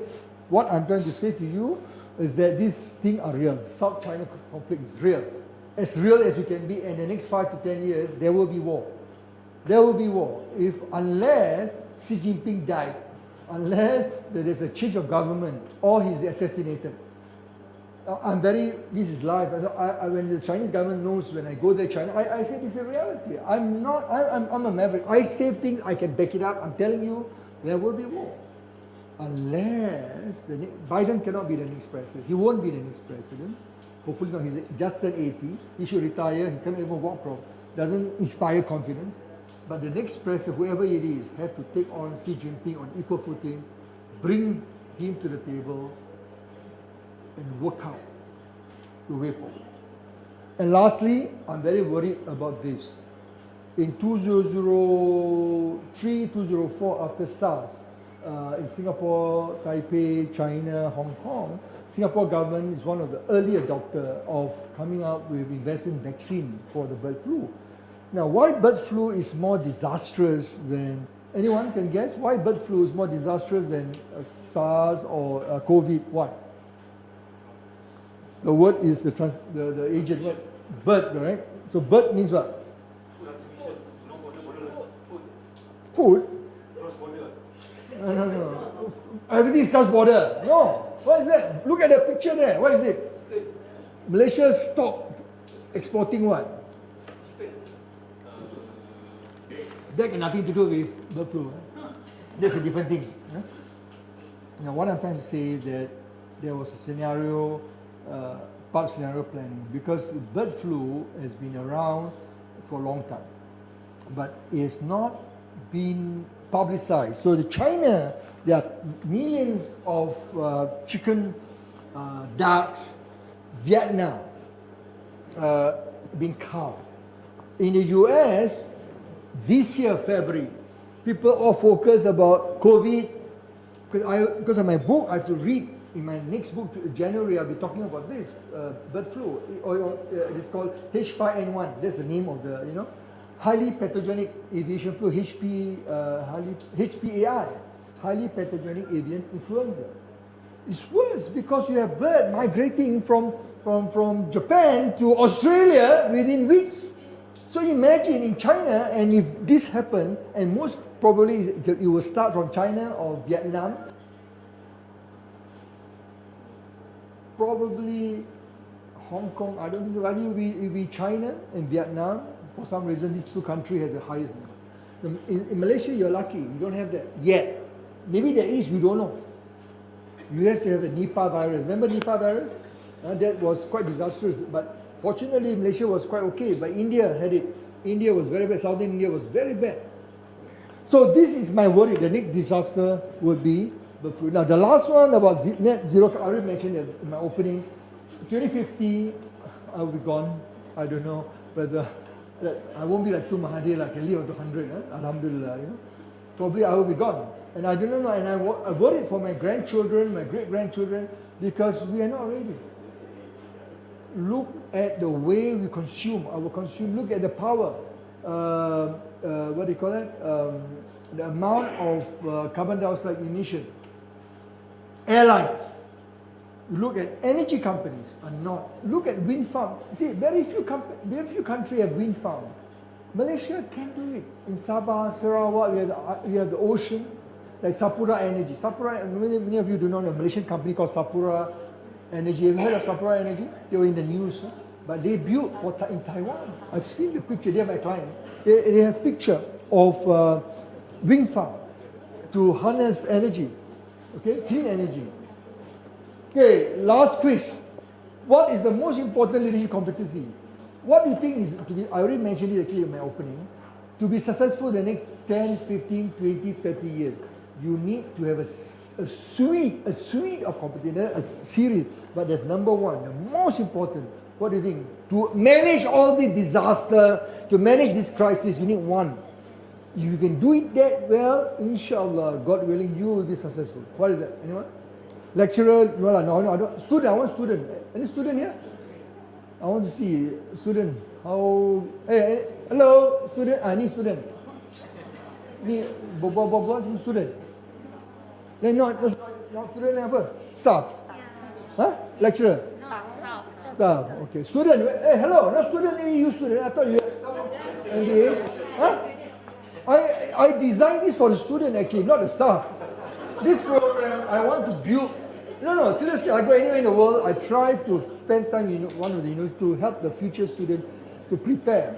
what I'm trying to say to you is that these things are real. South China conflict is real as you can be. And the next 5 to 10 years, there will be war. There will be war unless Xi Jinping died, unless there is a change of government or he's assassinated. This is live. When the Chinese government knows when I go there, China, I say this is a reality. I'm a maverick. I say things, I can back it up. I'm telling you, there will be war. Unless Biden cannot be the next president. He won't be the next president. Hopefully not. He's just turned 80. He should retire. He cannot even walk properly. Doesn't inspire confidence. But the next president, whoever it is, have to take on Xi Jinping on equal footing, bring him to the table, and work out the way forward. And lastly, I'm very worried about this. In 2003, 2004, after SARS, in Singapore, Taipei, China, Hong Kong, Singapore government is one of the early adopters of coming out with investing vaccine for the bird flu. Now, why bird flu is more disastrous than, anyone can guess? Why bird flu is more disastrous than SARS or COVID? Why? The word is the agent word, bird, right? So bird means what? Food? No. Everything is cross-border. No. What is that? Look at the picture there. What is it? Malaysia stopped exporting what? That got nothing to do with bird flu. That's a different thing. Now, what I'm trying to say is that there was a scenario, part of scenario planning, because bird flu has been around for a long time, but it has not been publicized. So the China, there are millions of chicken, ducks, Vietnam being culled. In the US, this year, February, people all focus about COVID. Because of my book, I have to read. In my next book, January, I'll be talking about this, bird flu. It's called H5N1. That's the name of the, highly pathogenic aviation flu, HPAI, highly pathogenic avian influenza. It's worse because you have birds migrating from Japan to Australia within weeks. So imagine in China, and if this happened, and most probably it will start from China or Vietnam, probably Hong Kong, I don't think so. I think it will be China and Vietnam. For some reason, these two countries has the highest number. In Malaysia, you're lucky. You don't have that yet. Maybe there is, we don't know. US to have a Nipah virus. Remember Nipah virus? That was quite disastrous. But fortunately, Malaysia was quite okay. But India had it. India was very bad. Southern India was very bad. So this is my worry. The next disaster would be bird flu. Now the last one about net zero, I already mentioned it in my opening. 2050, I will be gone. I don't know whether I won't be like Tu Mahathir, I can live up to 100. Alhamdulillah, you know. Probably I will be gone. And I don't know, and I worried for my grandchildren, my great-grandchildren, because we are not ready. Look at the way we consume, look at the power, what do you call it? The amount of carbon dioxide emission. Airlines. Look at energy companies are not. Look at wind farm. See, very few countries have wind farm. Malaysia can do it. In Sabah, Sarawak, we have the ocean, like Sapura Energy. Sapura, many of you do not know a Malaysian company called Sapura Energy. Have you heard of Sapura Energy? They were in the news. Huh? But they built in Taiwan. I've seen the picture. They are my client. They have picture of wind farm to harness energy. Okay, clean energy. Okay, last quiz. What is the most important leadership competency? What do you think is to be, I already mentioned it actually in my opening, to be successful in the next 10, 15, 20, 30 years, you need to have a suite of competency, a series, but there's number one, the most important. What do you think? To manage all the disaster, to manage this crisis, you need one. If you can do it that well, inshallah, God willing, you will be successful. What is that? Anyone? Lecturer? No, I don't. Student, I want student. Any student here? I want to see student. How? Hey, hello, student. I need student. Ni bobo student. Then not student apa? Staff. Huh? Lecturer. Staff. Okay. Student. Hey, hello. Not student. Hey, you student. I thought you had someone. MBA. Huh? I designed this for the student actually, not the staff. This program I want to build. No, seriously, I go anywhere in the world, I try to spend time in one of the universities to help the future student to prepare.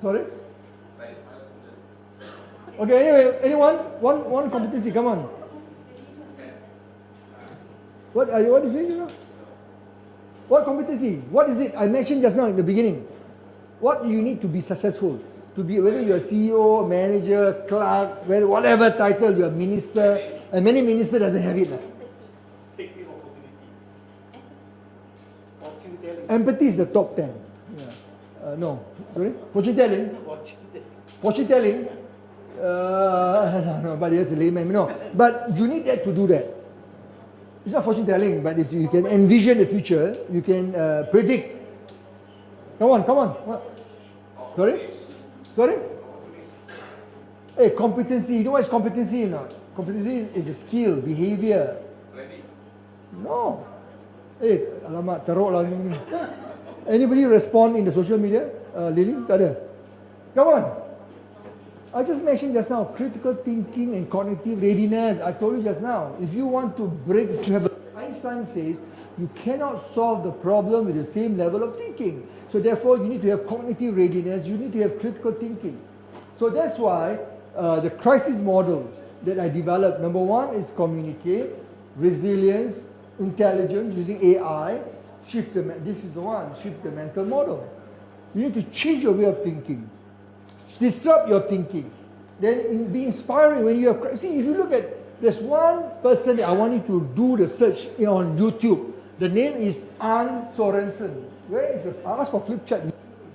Sorry? Okay, anyway, anyone? One competency, come on. What are you saying? What competency? What is it? I mentioned just now in the beginning. What do you need to be successful? To be, whether you're a CEO, manager, clerk, whatever title, you're a minister, and many ministers doesn't have it. Empathy is the top 10. Yeah. No, sorry? Fortune telling? Fortune telling? No, but it's a layman. No, but you need that to do that. It's not fortune telling, but it's, you can envision the future. You can predict. Come on. What? Sorry? Hey, competency. You know what is competency or not? Competency is a skill, behavior. No. Hey, alamak, teruk lah ni. Anybody respond in the social media? Lily? Tak ada? Come on. I just mentioned just now, critical thinking and cognitive readiness. I told you just now, if you want to Einstein says, you cannot solve the problem with the same level of thinking. So therefore, you need to have cognitive readiness, you need to have critical thinking. So that's why the crisis model that I developed, number one is communicate, resilience, intelligence using AI, this is the one, shift the mental model. You need to change your way of thinking. Disrupt your thinking. Then be inspiring when you have, see, if you look at, there's one person that I want you to do the search on YouTube. The name is Ann Sorensen. Where is the, I asked for flip chart.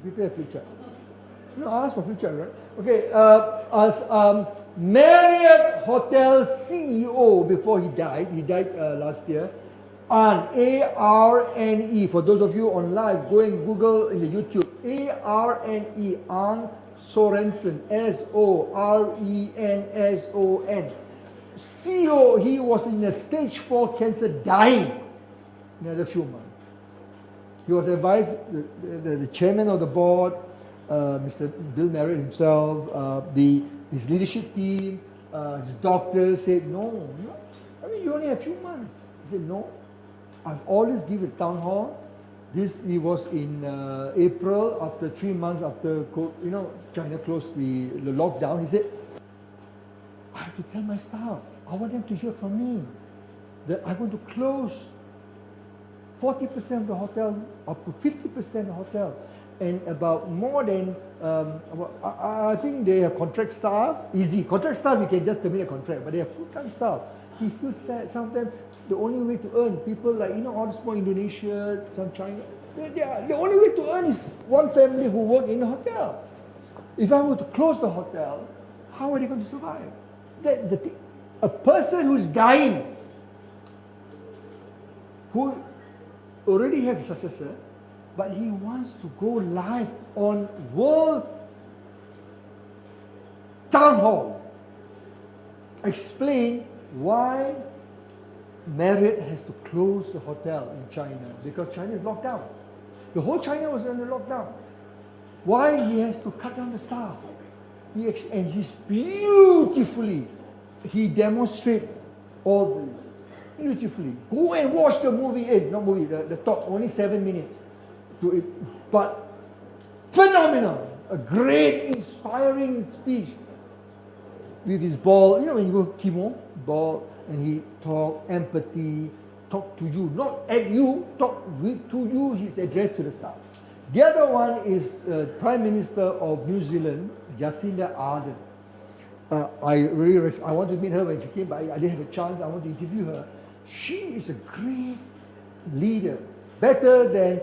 Prepare flip chart. No, I asked for flip chart, right? Okay, Marriott Hotel CEO before he died last year. Ann, A-R-N-E. For those of you on live, go and Google in the YouTube. A-R-N-E, Ann Sorensen, S-O-R-E-N-S-O-N. CEO, he was in a stage 4 cancer, dying in another few months. He was advised, the chairman of the board, Mr. Bill Marriott himself, his leadership team, his doctors said, no. I mean, you only have a few months. He said, no. I've always given a town hall. He was in April, after 3 months after, China closed the lockdown. He said, have to tell my staff. I want them to hear from me that I'm going to close 40% of the hotel, up to 50% of the hotel, and about more than, I think they have contract staff, easy. Contract staff, you can just terminate contract, but they have full-time staff. He feels sad. Sometimes the only way to earn, people like, all the small Indonesia, some China, the only way to earn is one family who work in the hotel. If I were to close the hotel, how are they going to survive? That's the thing. A person who's dying, who already has a successor, but he wants to go live on World Town Hall, explain why Marriott has to close the hotel in China, because China is locked down. The whole China was under lockdown. Why he has to cut down the staff? And he's beautifully, he demonstrates all this. Beautifully. Go and watch the movie, the talk, only 7 minutes. But phenomenal. A great, inspiring speech. With his ball, when you go chemo, ball, and he talk empathy, talk to you, not at you, talk to you, his address to the staff. The other one is Prime Minister of New Zealand, Jacinda Ardern. I want to meet her when she came, but I didn't have a chance. I want to interview her. She is a great leader, better than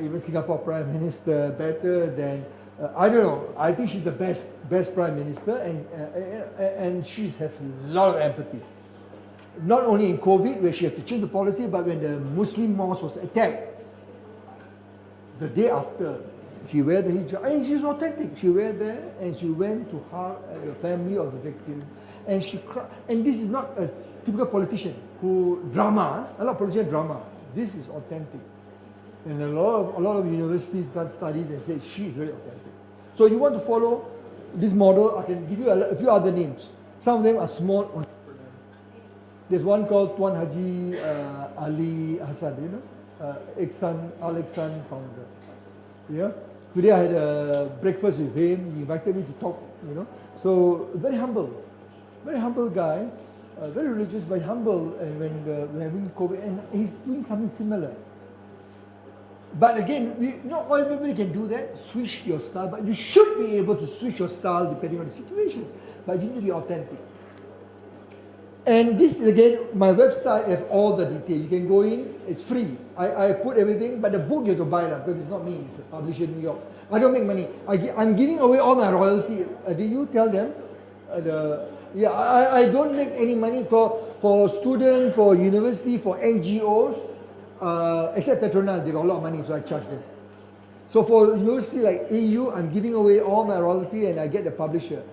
even Singapore Prime Minister, better than I don't know. I think she's the best Prime Minister, and she has a lot of empathy. Not only in COVID, where she had to change the policy, but when the Muslim mosque was attacked, the day after, she wear the hijab, and she's authentic. She wear there, and she went to hug the family of the victim, and she cried. And this is not a typical politician who drama. A lot of politicians drama. This is authentic, and a lot of universities done studies and say she is very authentic. So you want to follow this model? I can give you a few other names. Some of them are small entrepreneurs. There's one called Tuan Haji Ali Hassan, Al-Ihsan founder. Yeah. Today I had a breakfast with him. He invited me to talk. So very humble guy, very religious but humble. And when we're having COVID, and he's doing something similar. But again, not all people can do that. Switch your style, but you should be able to switch your style depending on the situation. But you need to be authentic. And this is again, my website has all the detail. You can go in, it's free. I put everything, but the book you have to buy because it's not me, it's a publisher in New York. I don't make money. I'm giving away all my royalty. Did you tell them? I don't make any money for students, for university, for NGOs, except Petronas. They got a lot of money, so I charge them. So for university like AU, I'm giving away all my royalty and I get the publisher.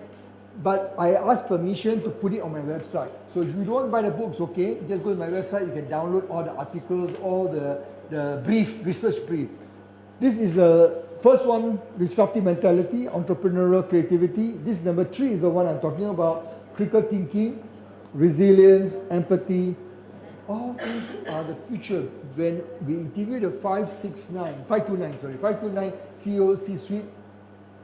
But I ask permission to put it on my website. So if you don't buy the books, okay, just go to my website. You can download all the articles, all the research brief. This is the first one, disruptive mentality, entrepreneurial creativity. This number 3 is the one I'm talking about, critical thinking, resilience, empathy. All these are the future. When we interview the 529 CEO C-suite,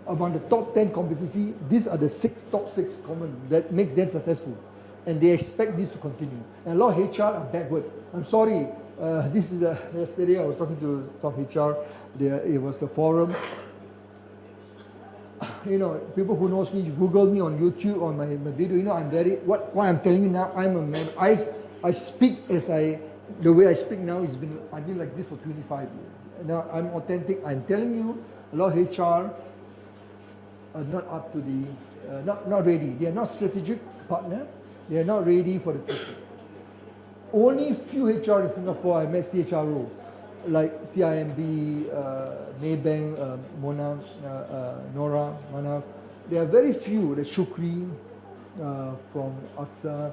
among the top 10 competency, these are the top 6 common that makes them successful. And they expect this to continue. And a lot of HR are backward. I'm sorry, yesterday I was talking to some HR, it was a forum. People who knows me, you Google me on YouTube, on my video, I'm what I'm telling you now, I'm a man. I speak the way I speak now, I've been like this for 25 years. Now I'm authentic, I'm telling you, a lot of HR are not up to not ready. They are not strategic partner. They are not ready for the future. Only few HR in Singapore I met CHRO, like CIMB, Maybank, Mona, Nora, Manaf. There are very few. The Shukri from AXA.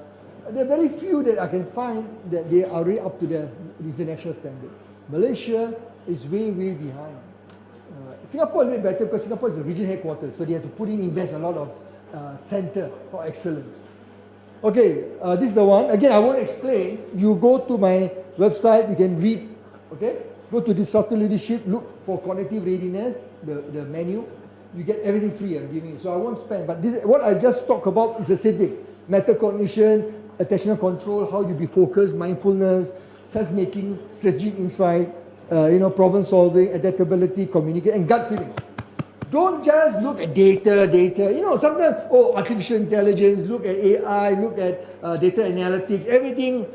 There are very few that I can find that they are already up to the international standard. Malaysia is way behind. Singapore is a bit better because Singapore is a region headquarters, so they have to invest a lot of center for excellence. Okay, this is the one. Again, I won't explain. You go to my website, you can read. Okay, go to Disruptive Leadership, look for cognitive readiness, the menu. you get everything free I'm giving you. So I won't spend. But this, what I just talked about is the same thing. Metacognition, attentional control, how you be focused, mindfulness, sense making, strategic insight, problem solving, adaptability, communication, and gut feeling. Don't just look at data. Sometimes, artificial intelligence, look at AI, look at data analytics, everything.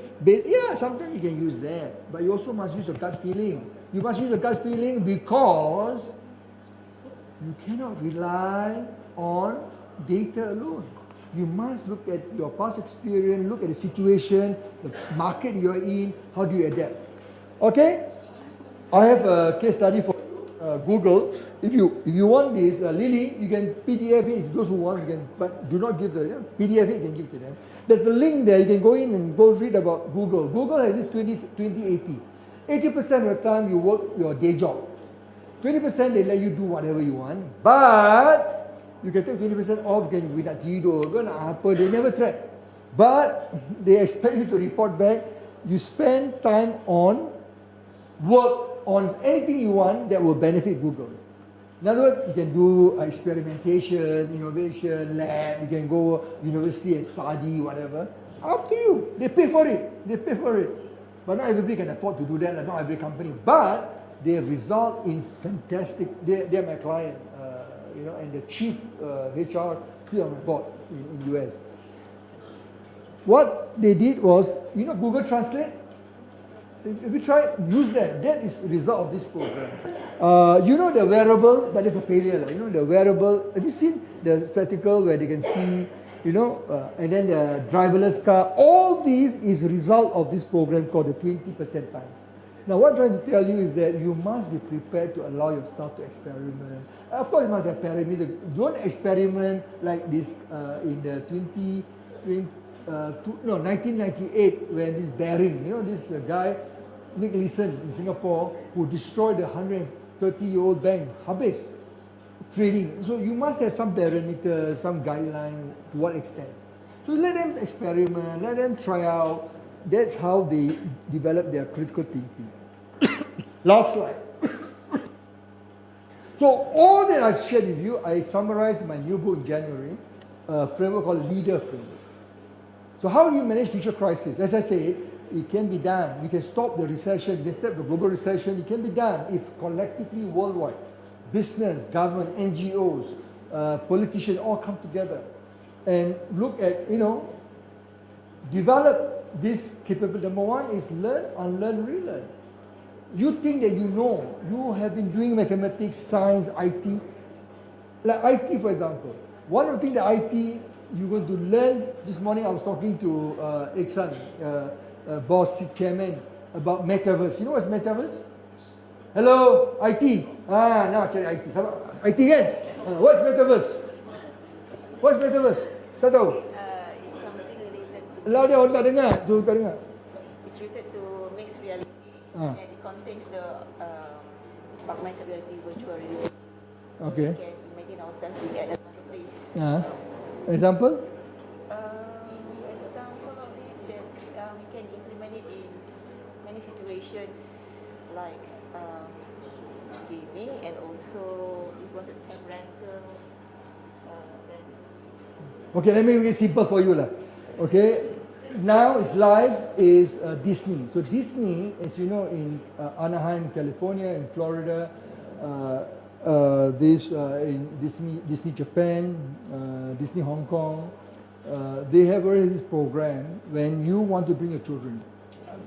Sometimes you can use that. But you also must use your gut feeling. You must use your gut feeling because you cannot rely on data alone. You must look at your past experience, look at the situation, the market you're in, how do you adapt. Okay? I have a case study for Google. If you want this, Lily, you can PDF it. If those who want, you can, but do not give the PDF it. You can give to them. There's a link there. You can go in and go read about Google. Google has this 20-80. 80% of the time you work your day job. 20% they let you do whatever you want. But you can take 20% off. You can nak tidur, go nak apa. They never track. But they expect you to report back. You spend time on work on anything you want that will benefit Google. In other words, you can do experimentation, innovation, lab, you can go university and study, whatever. Up to you. They pay for it. But not everybody can afford to do that, not every company. But they result in fantastic, they're my client, and the chief HR sit on my board in US. What they did was, Google Translate? If you try, use that. That is the result of this program. The wearable, but it's a failure. The wearable. Have you seen the spectacle where they can see, and then the driverless car? All these is a result of this program called the 20% time. Now, what I'm trying to tell you is that you must be prepared to allow your staff to experiment. Of course, you must have parameter. Don't experiment like this in the 1998 when this Baring, this guy, Nick Leeson in Singapore, who destroyed the 130-year-old bank, Habis, trading. So you must have some parameter, some guideline, to what extent. So let them experiment, let them try out. That's how they develop their critical thinking. Last slide. So all that I've shared with you, I summarized in my new book in January, a framework called Leader Framework. So how do you manage future crisis? As I said, it can be done. We can stop the recession, we can stop the global recession. It can be done if collectively, worldwide, business, government, NGOs, politicians all come together and look at, develop this capability. Number one is learn, unlearn, relearn. You think that you have been doing mathematics, science, IT. Like IT, for example. One of the things that IT, you're going to learn, this morning I was talking to Iksan, boss, chairman, about metaverse. You know what's metaverse? Hello, IT. Now cari IT. IT kan? What's metaverse? What's metaverse? Tak tahu? It's something related to... Lah dia orang tak dengar. Tu tak dengar. It's related to mixed reality and it contains the augmented reality, virtual reality. Okay. We can imagine ourselves being at another place. Example? Example of it that we can implement it in many situations like gaming and also if you want to have rental. Then Okay, let me make it simple for you lah. Okay, now it's live is Disney. So Disney, as you know, in Anaheim, California, in Florida, in Disney Japan, Disney Hong Kong, they have already this program when you want to bring your children.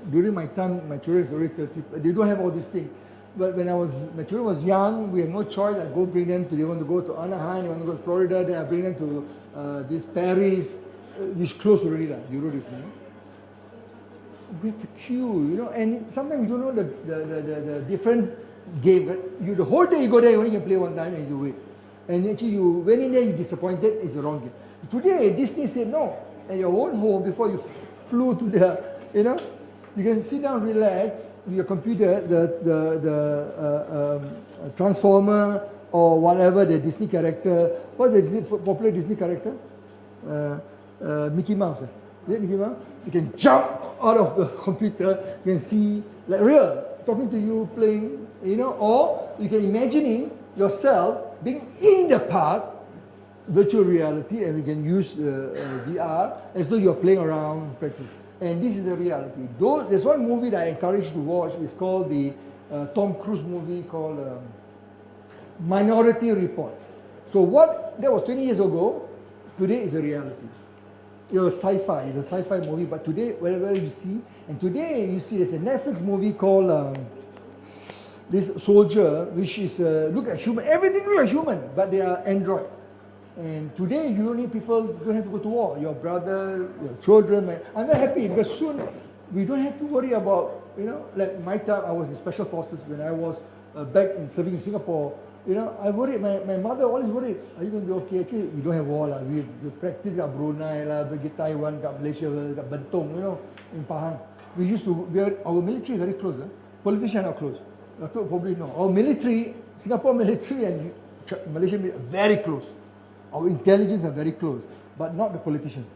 During my time, my children is already 30. They don't have all these things. But when my children was young, we had no choice. I go bring them to. They want to go to Anaheim. They want to go to Florida. Then I bring them to this Paris, which close already lah. Euro Disney. We have to queue, and sometimes you don't know the different game. The whole day you go there, you only can play one time and you wait. And actually, you went in there, you disappointed. It's the wrong game. Today, Disney said no. At your own home, before you flew to the, you can sit down, relax with your computer, the Transformer or whatever the Disney character. What's the popular Disney character? Mickey Mouse. Is it Mickey Mouse? You can jump out of the computer. You can see like real talking to you, playing, or you can imagining yourself being in the park, virtual reality, and we can use VR as though you're playing around, practice. And this is the reality. There's one movie that I encourage you to watch. It's called the Tom Cruise movie called Minority Report. So that was 20 years ago, today is a reality. It was sci-fi, it's a sci-fi movie, but today, wherever you see, and today you see there's a Netflix movie called this soldier, which is look like human, everything look like human, but they are android. And today you don't need people, you don't have to go to war. Your brother, your children, I'm very happy because soon we don't have to worry about, like my time, I was in special forces when I was back in serving in Singapore. I worried, my mother always worried, are you going to be okay? Actually, we don't have war. We practice kat Brunei, pergi Taiwan, kat Malaysia, kat Bentong, in Pahang. Our military very close. Politicians are not close. Datuk probably know. Our military, Singapore military and Malaysian military are very close. Our intelligence are very close, but not the politicians.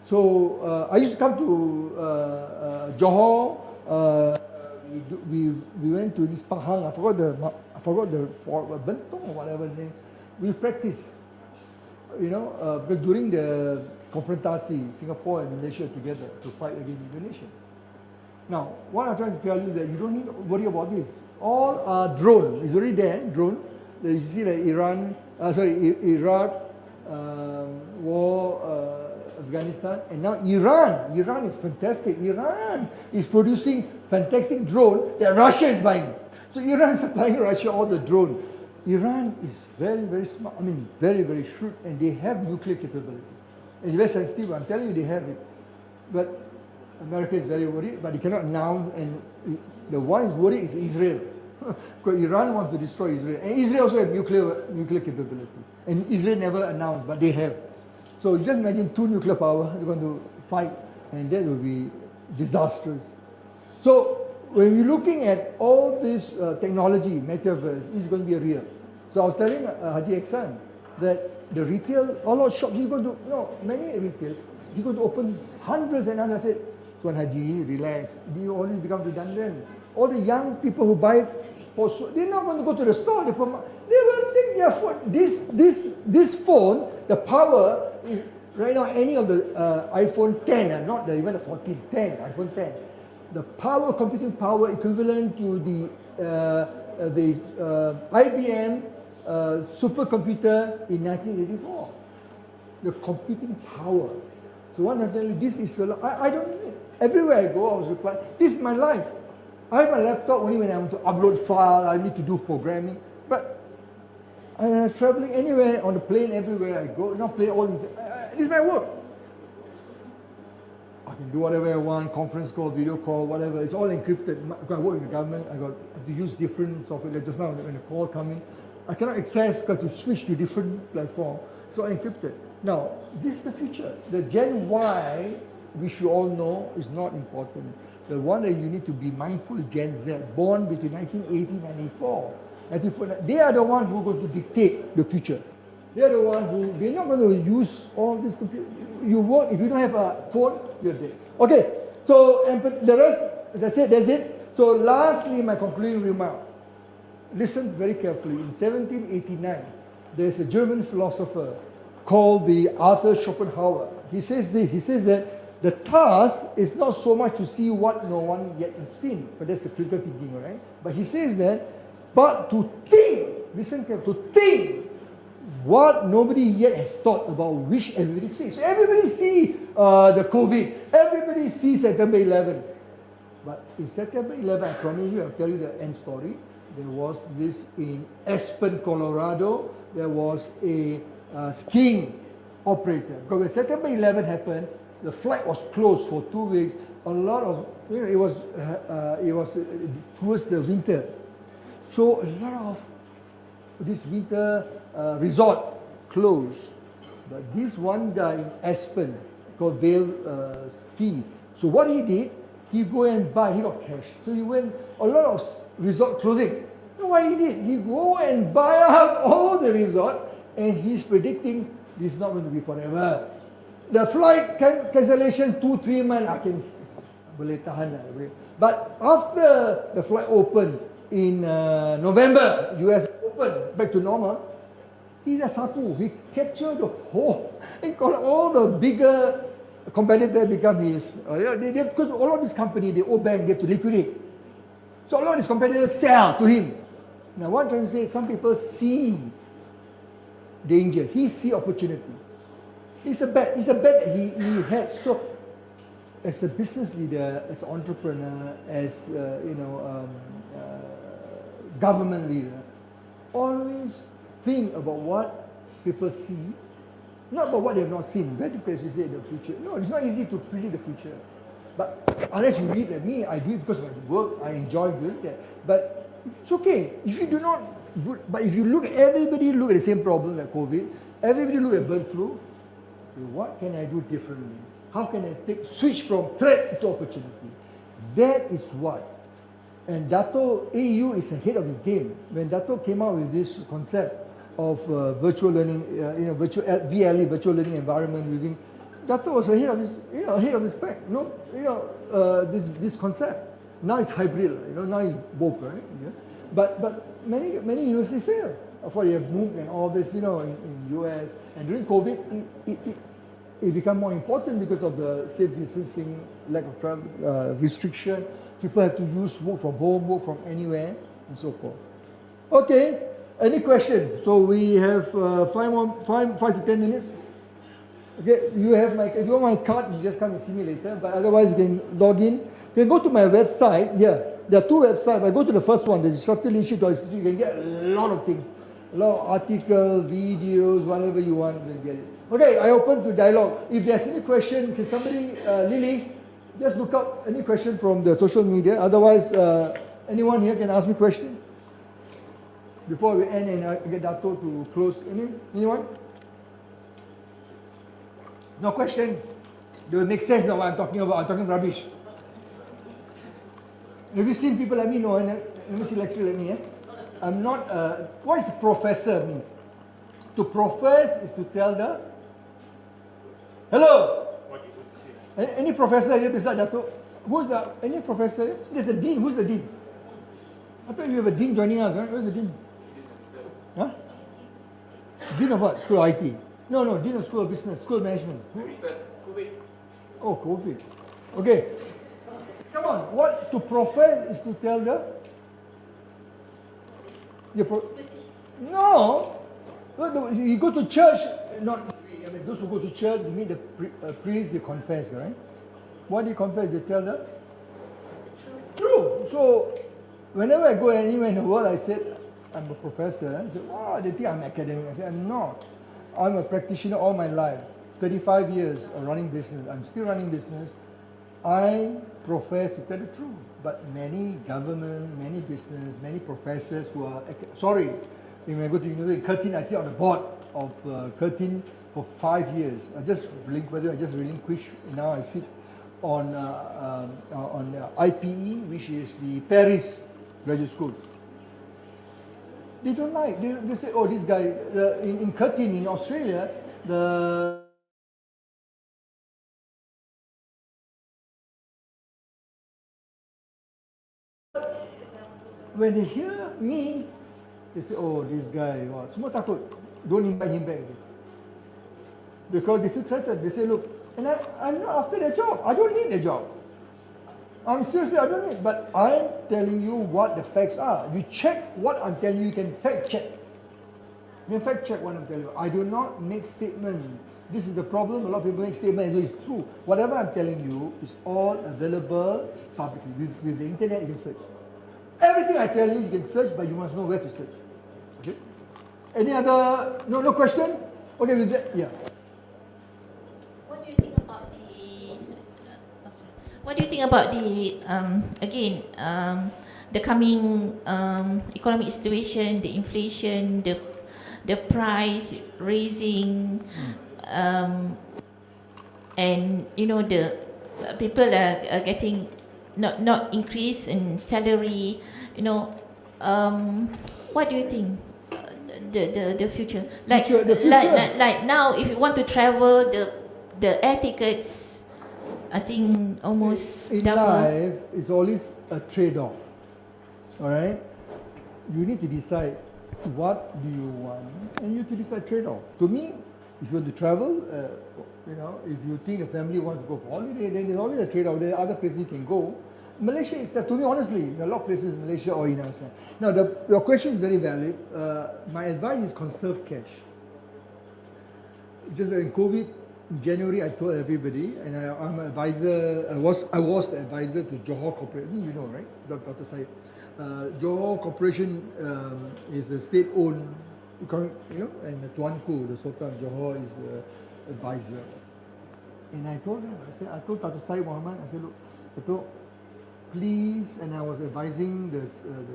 So I used to come to Johor. We went to this Pahang. I forgot the Bentong or whatever name. We practiced, during the confrontasi, Singapore and Malaysia together to fight against Indonesia. Now, what I'm trying to tell you is that you don't need to worry about this. All are drone. It's already there, drone. You see like Iraq, war, Afghanistan, and now Iran. Iran is fantastic. Iran is producing fantastic drone that Russia is buying. So Iran is supplying Russia all the drone. Iran is very, very smart. Very, very shrewd, and they have nuclear capability. And very sensitive. I'm telling you, they have it. But America is very worried, but they cannot announce. And the one who's worried is Israel, because Iran wants to destroy Israel, and Israel also has nuclear capability. And Israel never announced, but they have. So you just imagine two nuclear power, they're going to fight, and that will be disastrous. So when we're looking at all this technology, metaverse, it's going to be real. So I was telling Haji Eksan that the retail, all our shops, many retail, he's going to open hundreds and hundreds. I said, Tuan Haji, relax. You always become redundant. All the young people who buy sports, they're not going to go to the store. They will take their phone. This phone, the power is right now any of the iPhone 10, not even the 14, 10, iPhone 10. The computing power equivalent to the IBM supercomputer in 1984. The computing power. So one of them, this is a lot. I don't need it. Everywhere I go, I was replying, this is my life. I have my laptop only when I want to upload file, I need to do programming. But I'm traveling anywhere, on the plane, everywhere I go, not plane, this is my work. I can do whatever I want, conference call, video call, whatever. It's all encrypted. I work in the government, I have to use different software. Like just now, when the call coming, I cannot access, got to switch to different platform. So encrypted. Now, this is the future. The Gen Y, which you all know, is not important. The one that you need to be mindful is Gen Z, born between 1980 and 1994. They are the ones who are going to dictate the future. They are the ones who, they're not going to use all this computer. You work, if you don't have a phone, you're dead. Okay, so and the rest, as I said, that's it. So lastly, my concluding remark. Listen very carefully. In 1789, there's a German philosopher called the Arthur Schopenhauer. He says this, he says that the task is not so much to see what no one yet has seen, but that's the critical thinking, right? But he says that, but to think, listen carefully, to think what nobody yet has thought about, which everybody sees. So everybody sees the COVID, everybody sees September 11. But in September 11, I promise you, I'll tell you the end story. There was this in Aspen, Colorado, there was a skiing operator. Because when September 11 happened, the flight was closed for 2 weeks. A lot of, it was towards the winter. So a lot of this winter resort closed. But this one guy in Aspen called Vail Ski. So what he did, he go and buy, he got cash. So he went, a lot of resort closing. You know what he did? He go and buy up all the resort, and he's predicting this is not going to be forever. The flight cancellation 2-3 months, I can boleh tahan lah. But after the flight opened in November, US opened back to normal, He dah sapu. He captured the whole. He called all the bigger competitors become his. Because all of this company, the old bank, they have to liquidate. So a lot of these competitors sell to him. Now what I'm trying to say, some people see danger. He see opportunity. It's a bet that he had. So as a business leader, as an entrepreneur, as government leader, always think about what people see, not about what they have not seen. Very difficult to say the future. No, it's not easy to predict the future. But unless you read like me, I do it because of my work. I enjoy doing that. But it's okay if you do not. But if you look, everybody look at the same problem like COVID. Everybody look at bird flu. What can I do differently? How can I switch from threat to opportunity? That is what. And Dato AU is ahead of his game. When Dato came out with this concept of virtual learning, virtual VLE, virtual learning environment using, Dato was ahead of his pack. This concept. Now it's hybrid, now it's both, right? Yeah. But many universities fail. For you have MOOC and all this, in US. And during COVID, it became more important because of the safe distancing, lack of travel restriction. People have to use work from home, work from anywhere, and so forth. Okay, any question? So we have 5 to 10 minutes. Okay, if you want my card, you just come and see me later. But otherwise, you can log in. You can go to my website here. There are 2 websites. I go to the first one, the disruptiveleadership.institute. You can get a lot of things. A lot of articles, videos, whatever you want, you can get it. Okay, I open to dialogue. If there's any question, can somebody, Lily, just look up any question from the social media. Otherwise, anyone here can ask me question before we end and I get Dato to close. Anyone? No question? Do it make sense now what I'm talking about? I'm talking rubbish. Have you seen people like me? No, let me see lecturer like me. I'm not, what is professor means? To profess is to tell the, hello? Any professor here beside Dato? Any professor here? There's a dean. Who's the dean? I thought you have a dean joining us, right? Where's the dean? Huh? Dean of what? School of IT? No, Dean of School of Business, School of Management. COVID. Oh, COVID. Okay. Come on. What to profess is to tell the no. You go to church, those who go to church, you meet the priest, they confess, right? What do you confess? They tell the truth. So, whenever I go anywhere in the world, I said, I'm a professor. I said, wow, they think I'm academic. I said, I'm not. I'm a practitioner all my life. 35 years of running business. I'm still running business. I profess to tell the truth. But many government, many business, many professors who are, when I go to university, Curtin, I sit on the board of Curtin for 5 years. I just relinquished. Now I sit on IPE, which is the Paris Graduate School. They don't like. They say, oh, this guy in Curtin in Australia, when they hear me, they say, oh, this guy, wow, semua takut. Don't invite him back. Because they feel threatened. They say, look, and I'm not after the job. I don't need the job. I'm seriously, I don't need, but I'm telling you what the facts are. You check what I'm telling you, you can fact check. You can fact check what I'm telling you. I do not make statements. This is the problem, a lot of people make statements, so it's true. Whatever I'm telling you is all available publicly. With the internet, you can search. Everything I tell you, you can search, but you must know where to search. Okay? Any other, no question? Okay, with that, yeah. What do you think about the coming economic situation, the inflation, the price is raising, and the people are getting not increase in salary. What do you think? The future, like now, if you want to travel, the air tickets, I think almost in double. life, it's always a trade-off. All right, you need to decide what do you want, and you have to decide trade-off. To me, if you want to travel, if you think a family wants to go for holiday, then there's always a trade-off. There are other places you can go. Malaysia is, to me honestly, there's a lot of places in Malaysia or in ASEAN. Now, your question is very valid. My advice is conserve cash. Just in COVID, in January, I told everybody, and I'm an advisor, I was the advisor to Johor Corporation, you know, right, Dr. Syed. Johor Corporation is a state-owned, and Tuanku, the Sultan of Johor, is the advisor. And I told him, I told Dr. Syed Muhammad, I said, look, Dato', please, and I was advising the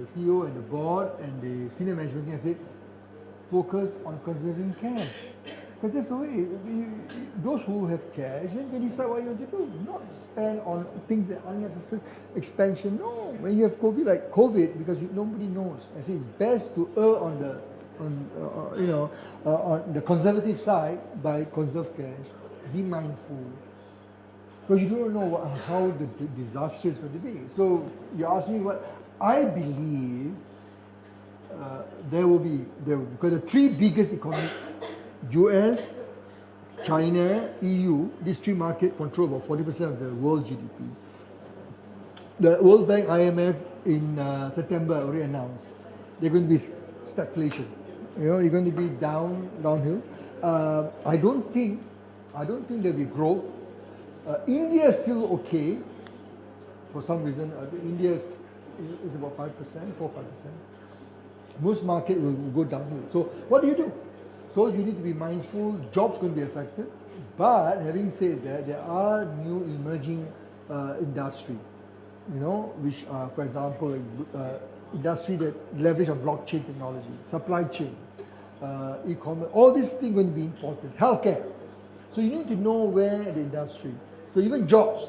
CEO and the board and the senior management team, I said, focus on conserving cash. Because that's the way, those who have cash, then they decide what you want to do, not spend on things that are unnecessary, expansion. No, when you have COVID, like COVID, because nobody knows. I say it's best to err on the conservative side by conserve cash, be mindful. Because you don't know how the disaster is going to be. So you ask me what I believe there will be, because the three biggest economies, US, China, EU, these three markets control about 40% of the world GDP. The World Bank, IMF in September already announced they're going to be stagflation. You're going to be downhill. I don't think there'll be growth. India is still okay for some reason. India is about 5%, 4-5%. Most markets will go downhill. So what do? So you need to be mindful. Jobs going to be affected. But having said that, there are new emerging industry, which are, for example, industry that leverage on blockchain technology, supply chain, e-commerce. All these things going to be important. Healthcare. So you need to know where the industry. So even jobs,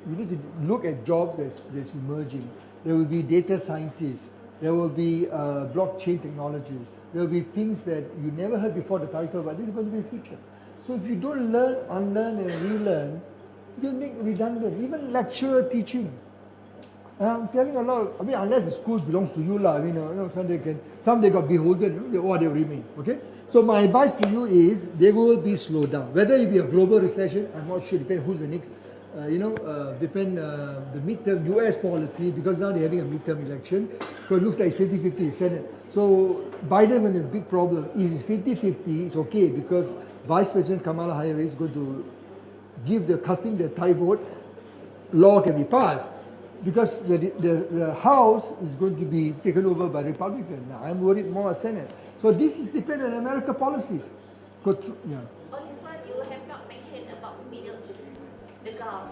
you need to look at jobs that's emerging. There will be data scientists. There will be blockchain technologies. There will be things that you never heard before the title, but this is going to be the future. So if you don't learn, unlearn and relearn, you'll make redundant. Even lecturer teaching. I'm telling a lot of, unless the school belongs to you, some they got beholden, they remain. Okay? So my advice to you is, there will be slowdown. Whether it be a global recession, I'm not sure, depends who's the next, depend the midterm US policy, because now they're having a midterm election. So it looks like it's 50-50 Senate. So Biden will have a big problem. If it's 50-50, it's okay, because Vice President Kamala Harris is going to give casting the tie vote, law can be passed. Because the House is going to be taken over by Republicans. Now I'm worried more about Senate. So this is dependent on American policies. On this one, you have not mentioned about Middle East, the Gulf,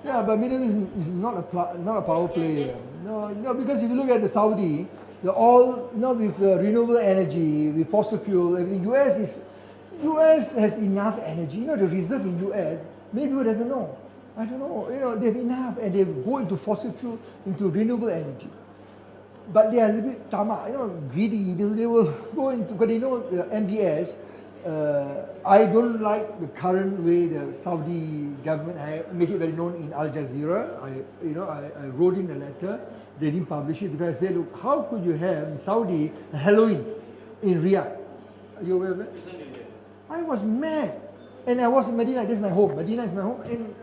Yeah, but Middle East is not a power play. No, because if you look at the Saudi, they're all with renewable energy, with fossil fuel, everything. US has enough energy. The reserve in US, maybe people doesn't know. I don't know. They have enough, and they go into fossil fuel, into renewable energy. But they are a little bit tamak, greedy. They will go into, because they know the MBS. I don't like the current way the Saudi government. I made it very known in Al Jazeera. I wrote in a letter. They didn't publish it because I said, look, how could you have in Saudi Halloween in Riyadh? Are you aware of it? I was mad. And I was in Medina, this is my home. Medina is my home. And,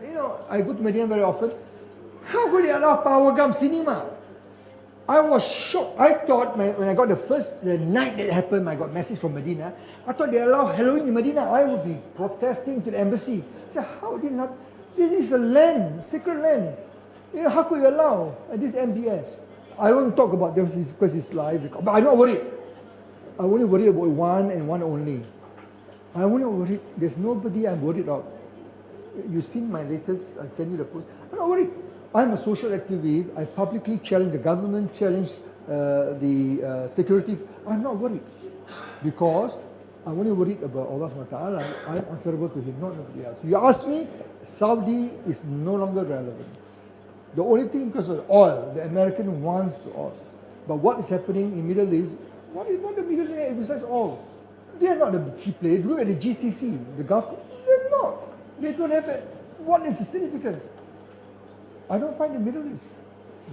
I go to Medina very often. How could they allow Power Gum Cinema? I was shocked. I thought when I got the night that happened, I got a message from Medina. I thought they allow Halloween in Medina. I would be protesting to the embassy. I said, how did not? This is a land, sacred land. How could you allow this MBS? I won't talk about this because it's live. But I'm not worried. I only worry about one and one only. I won't worry. There's nobody I'm worried about. You've seen my latest, I send you the post. I'm not worried. I'm a social activist. I publicly challenge the government, challenge the security. I'm not worried. Because I'm only worried about Allah subhanahu wa ta'ala. I'm answerable to Him, not nobody else. You ask me, Saudi is no longer relevant. The only thing, because of oil, the American wants the oil. But what is happening in Middle East, what is the Middle East besides oil? They are not the key players. Look at the GCC, the Gulf. They're not. They don't have it. What is the significance? I don't find the Middle East.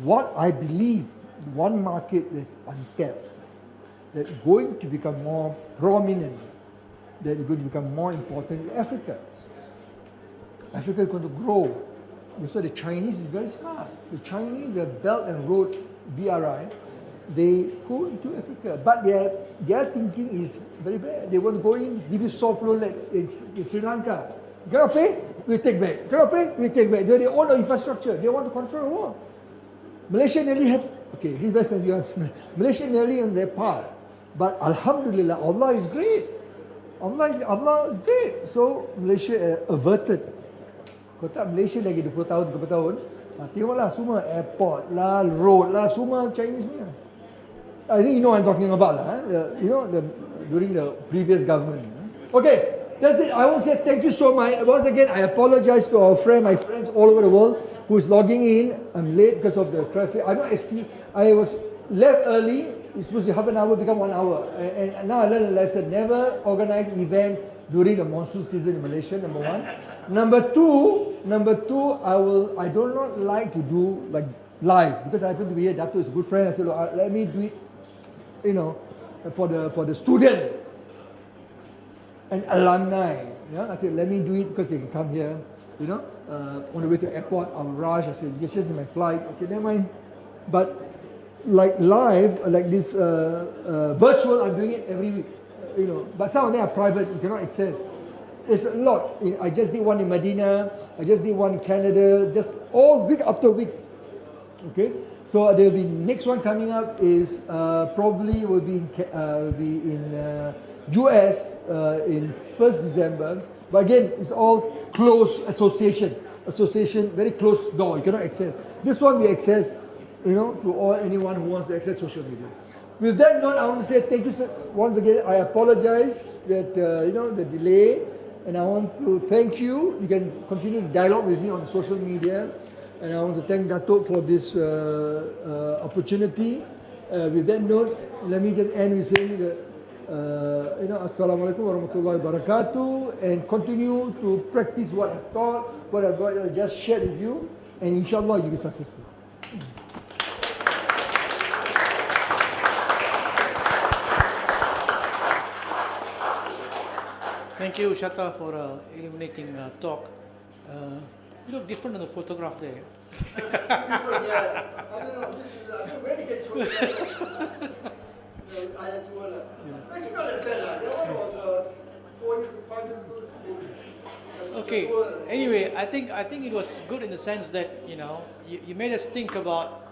What I believe, one market that's untapped that going to become more prominent, that is going to become more important in Africa. Africa is going to grow. So the Chinese is very smart. The Chinese, the Belt and Road, BRI, they go into Africa, but their thinking is very bad. They want to go in, give you soft loan like in Sri Lanka. You cannot pay, we take back. You cannot pay, we take back. They own the infrastructure. They want to control the world. Malaysia nearly had, okay, this verse, Malaysia nearly on their path. But Alhamdulillah, Allah is great. Allah is great. So Malaysia averted. Kau tak Malaysia lagi 20 tahun, 30 tahun, tengoklah semua airport lah, road lah, semua Chinese punya. I think you know what I'm talking about lah. During the previous government. Okay, that's it. I want to say thank you so much. Once again, I apologize to my friends all over the world who is logging in. I'm late because of the traffic. I'm not excuse. I was left early. It's supposed to be half an hour, become 1 hour. And now I learned a lesson. Never organize event during the monsoon season in Malaysia, number one. Number two, I do not like to do like live because I happen to be here. Dato is a good friend. I said, look, let me do it, for the student and alumni. Yeah? I said, let me do it because they can come here. On the way to airport, I'll rush. I said, just in my flight. Okay, never mind. But like live, like this virtual, I'm doing it every week. But some of them are private. You cannot access. It's a lot. I just did one in Medina. I just did one in Canada. Just all week after week. Okay. So there will be next one coming up is probably will be in US in 1st December. But again, it's all closed association, very closed door. You cannot access. This one we access, to anyone who wants to access social media. With that note, I want to say thank you once again. I apologize that the delay, and I want to thank you. You can continue to dialogue with me on social media. And I want to thank Dato' for this opportunity. With that note, let me just end with saying that, Assalamualaikum warahmatullahi wabarakatuh, and continue to practice what I've taught, what I've just shared with you, and inshallah you'll be successful. Thank you, Shatta, for illuminating talk. You look different in the photograph there. Different, yes. I don't know where to get so Actually, not like that. That one was 5 years ago. Okay. Anyway, I think it was good in the sense that you made us think about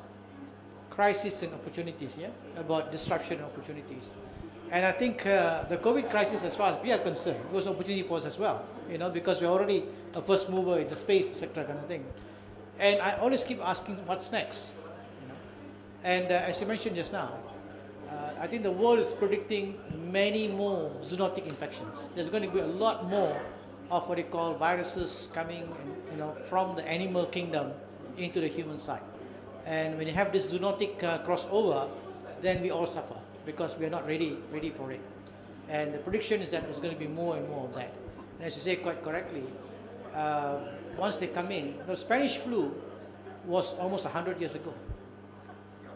crisis and opportunities, yeah, about disruption and opportunities. And I think the COVID crisis, as far as we are concerned, was an opportunity for us as well, because we're already a first mover in the space sector kind of thing. And I always keep asking, what's next? And as you mentioned just now, I think the world is predicting many more zoonotic infections. There's going to be a lot more of what they call viruses coming, from the animal kingdom into the human side. And when you have this zoonotic crossover, then we all suffer, because we are not ready for it. And the prediction is that there's going to be more and more of that. And as you say quite correctly, once they come in, the Spanish flu was almost 100 years ago.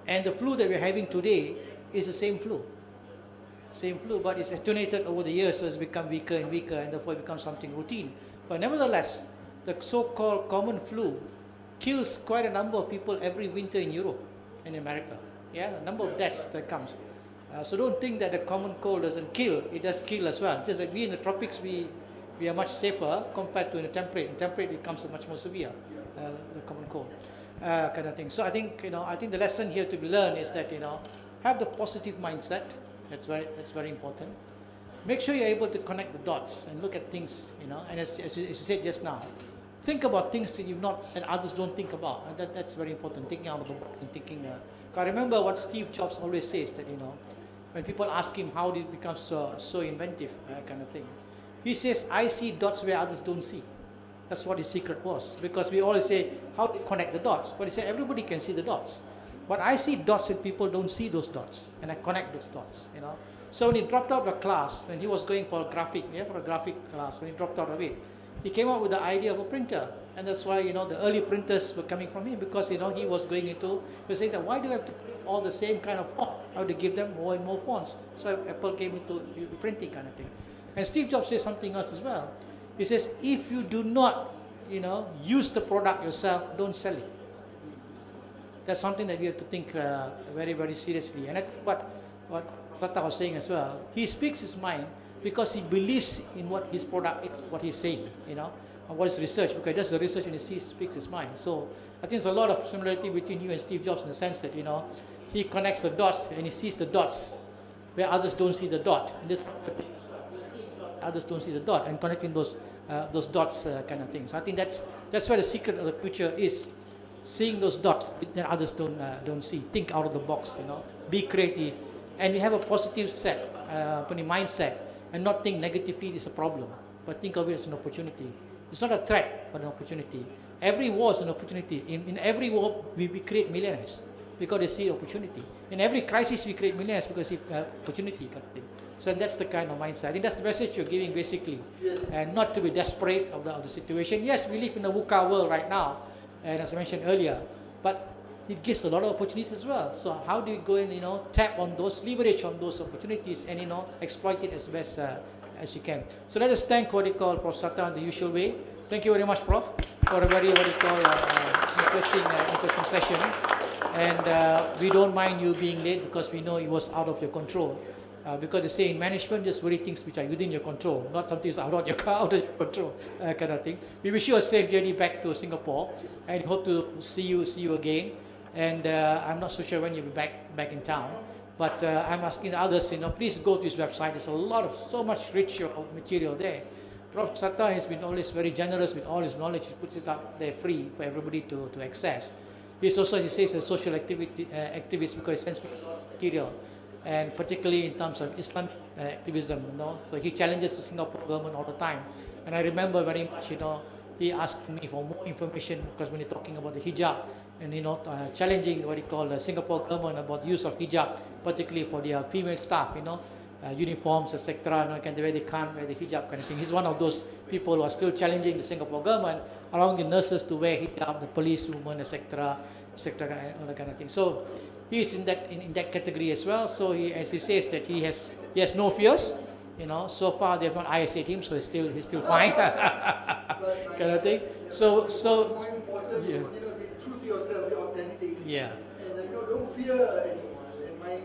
And the flu that we're having today is the same flu. But it's attenuated over the years, so it's become weaker and weaker, and therefore it becomes something routine. But nevertheless, the so-called common flu kills quite a number of people every winter in Europe and America. Yeah, the number of deaths that comes. So don't think that the common cold doesn't kill. It does kill as well. Just like we in the tropics, we are much safer compared to in the temperate. In temperate, it becomes much more severe, the common cold kind of thing. So I think the lesson here to be learned is that have the positive mindset. That's very important. Make sure you're able to connect the dots and look at things. And as you said just now, think about things that others don't think about. And that's very important. Thinking out of the box and thinking. I remember what Steve Jobs always says, that when people ask him how did he become so inventive, kind of thing, he says, I see dots where others don't see. That's what his secret was. Because we always say, how to connect the dots? But he said, everybody can see the dots. But I see dots and people don't see those dots. And I connect those dots, So when he dropped out of class, when he was going for a graphic class, when he dropped out of it, he came up with the idea of a printer. And that's why, you know, the early printers were coming from him, because, you know, he was going into, he was saying that why do you have to print all the same kind of font? How to give them more and more fonts? So Apple came into printing kind of thing. And Steve Jobs says something else as well. He says, if you do not, you know, use the product yourself, don't sell it. That's something that we have to think very, very seriously. And I think what Fatah was saying as well, he speaks his mind because he believes in what his product is, what he's saying, you know, and what is research, because that's the research and he speaks his mind. So I think there's a lot of similarity between you and Steve Jobs in the sense that, you know, he connects the dots and he sees the dots where others don't see the dot. And others don't see the dot, and connecting those dots kind of things. I think that's where the secret of the future is. Seeing those dots that others don't see. Think out of the box, you know. Be creative, and you have a positive mindset, and not think negatively is a problem, but think of it as an opportunity. It's not a threat, but an opportunity. Every war is an opportunity. In every war, we create millionaires because they see opportunity. In every crisis, we create millionaires because they see opportunity kind of thing. So that's the kind of mindset. I think that's the message you're giving basically, and not to be desperate of the situation. Yes, we live in a VUCA world right now, and as I mentioned earlier, but it gives a lot of opportunities as well. So how do you go and, you know, tap on those, leverage on those opportunities, and, you know, exploit it as best as you can. So let us thank what we call Prof. Sata in the usual way. Thank you very much, Prof, for a very interesting session. And we don't mind you being late because we know it was out of your control. Because they say in management, just worry things which are within your control, not something that's out of your control kind of thing. We wish you a safe journey back to Singapore, and hope to see you again. And I'm not so sure when you'll be back in town, but I'm asking the others, you know, please go to his website. There's so much rich material there. Prof. Sata has been always very generous with all his knowledge. He puts it up there free for everybody to access. He's also, as he says, a social activist because he sends me a lot of material, and particularly in terms of Islamic activism, you know. So he challenges the Singapore government all the time. And I remember very much, you know, he asked me for more information because when you're talking about the hijab, and, you know, challenging what he called the Singapore government about the use of hijab, particularly for their female staff, you know, uniforms, etc., you know, the way they can't wear the hijab kind of thing. He's one of those people who are still challenging the Singapore government, allowing the nurses to wear hijab, the police women, etc., all that kind of thing. So he is in that category as well. So he, as he says, that he has no fears. You know, so far they have not ISA'd him, so he's still fine. Kind of thing. So important is, you know, be true to yourself, be authentic. Yeah. And, you know, don't fear anyone. And my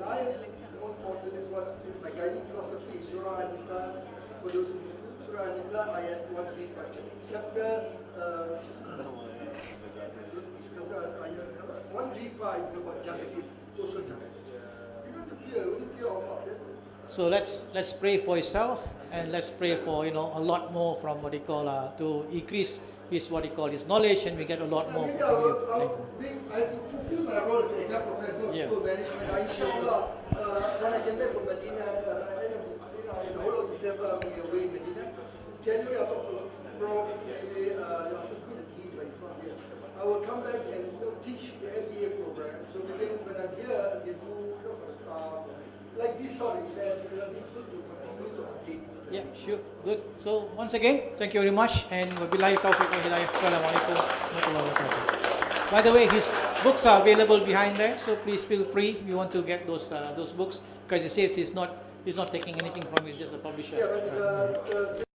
life, the most important is what my guiding philosophy is Surah An-Nisa. For those who listen, Surah An-Nisa, ayat 135. Chapter 135 is about justice, social justice. You don't have to fear, only fear Allah. So let's pray for yourself, and let's pray for, you know, a lot more from what they call to increase his his knowledge, and we get a lot more Maybe from you. I have to fulfill my role as a professor of school management. Inshallah, when I came back from Medina, in the whole of December, I'll be away in Medina. January, I'll talk to Prof. He was supposed to be the dean, but he's not here. I will come back and teach the MBA program. So maybe when I'm here, we do for the staff, like this sort of event. It's good to continue to update. Yeah, sure, good. So once again, thank you very much, and wabillahi taufiq wa hidayah. Assalamu alaikum warahmatullahi wabarakatuh. By the way, his books are available behind there, so please feel free if you want to get those books, because he says he's not taking anything from it, just a publisher. Yeah, but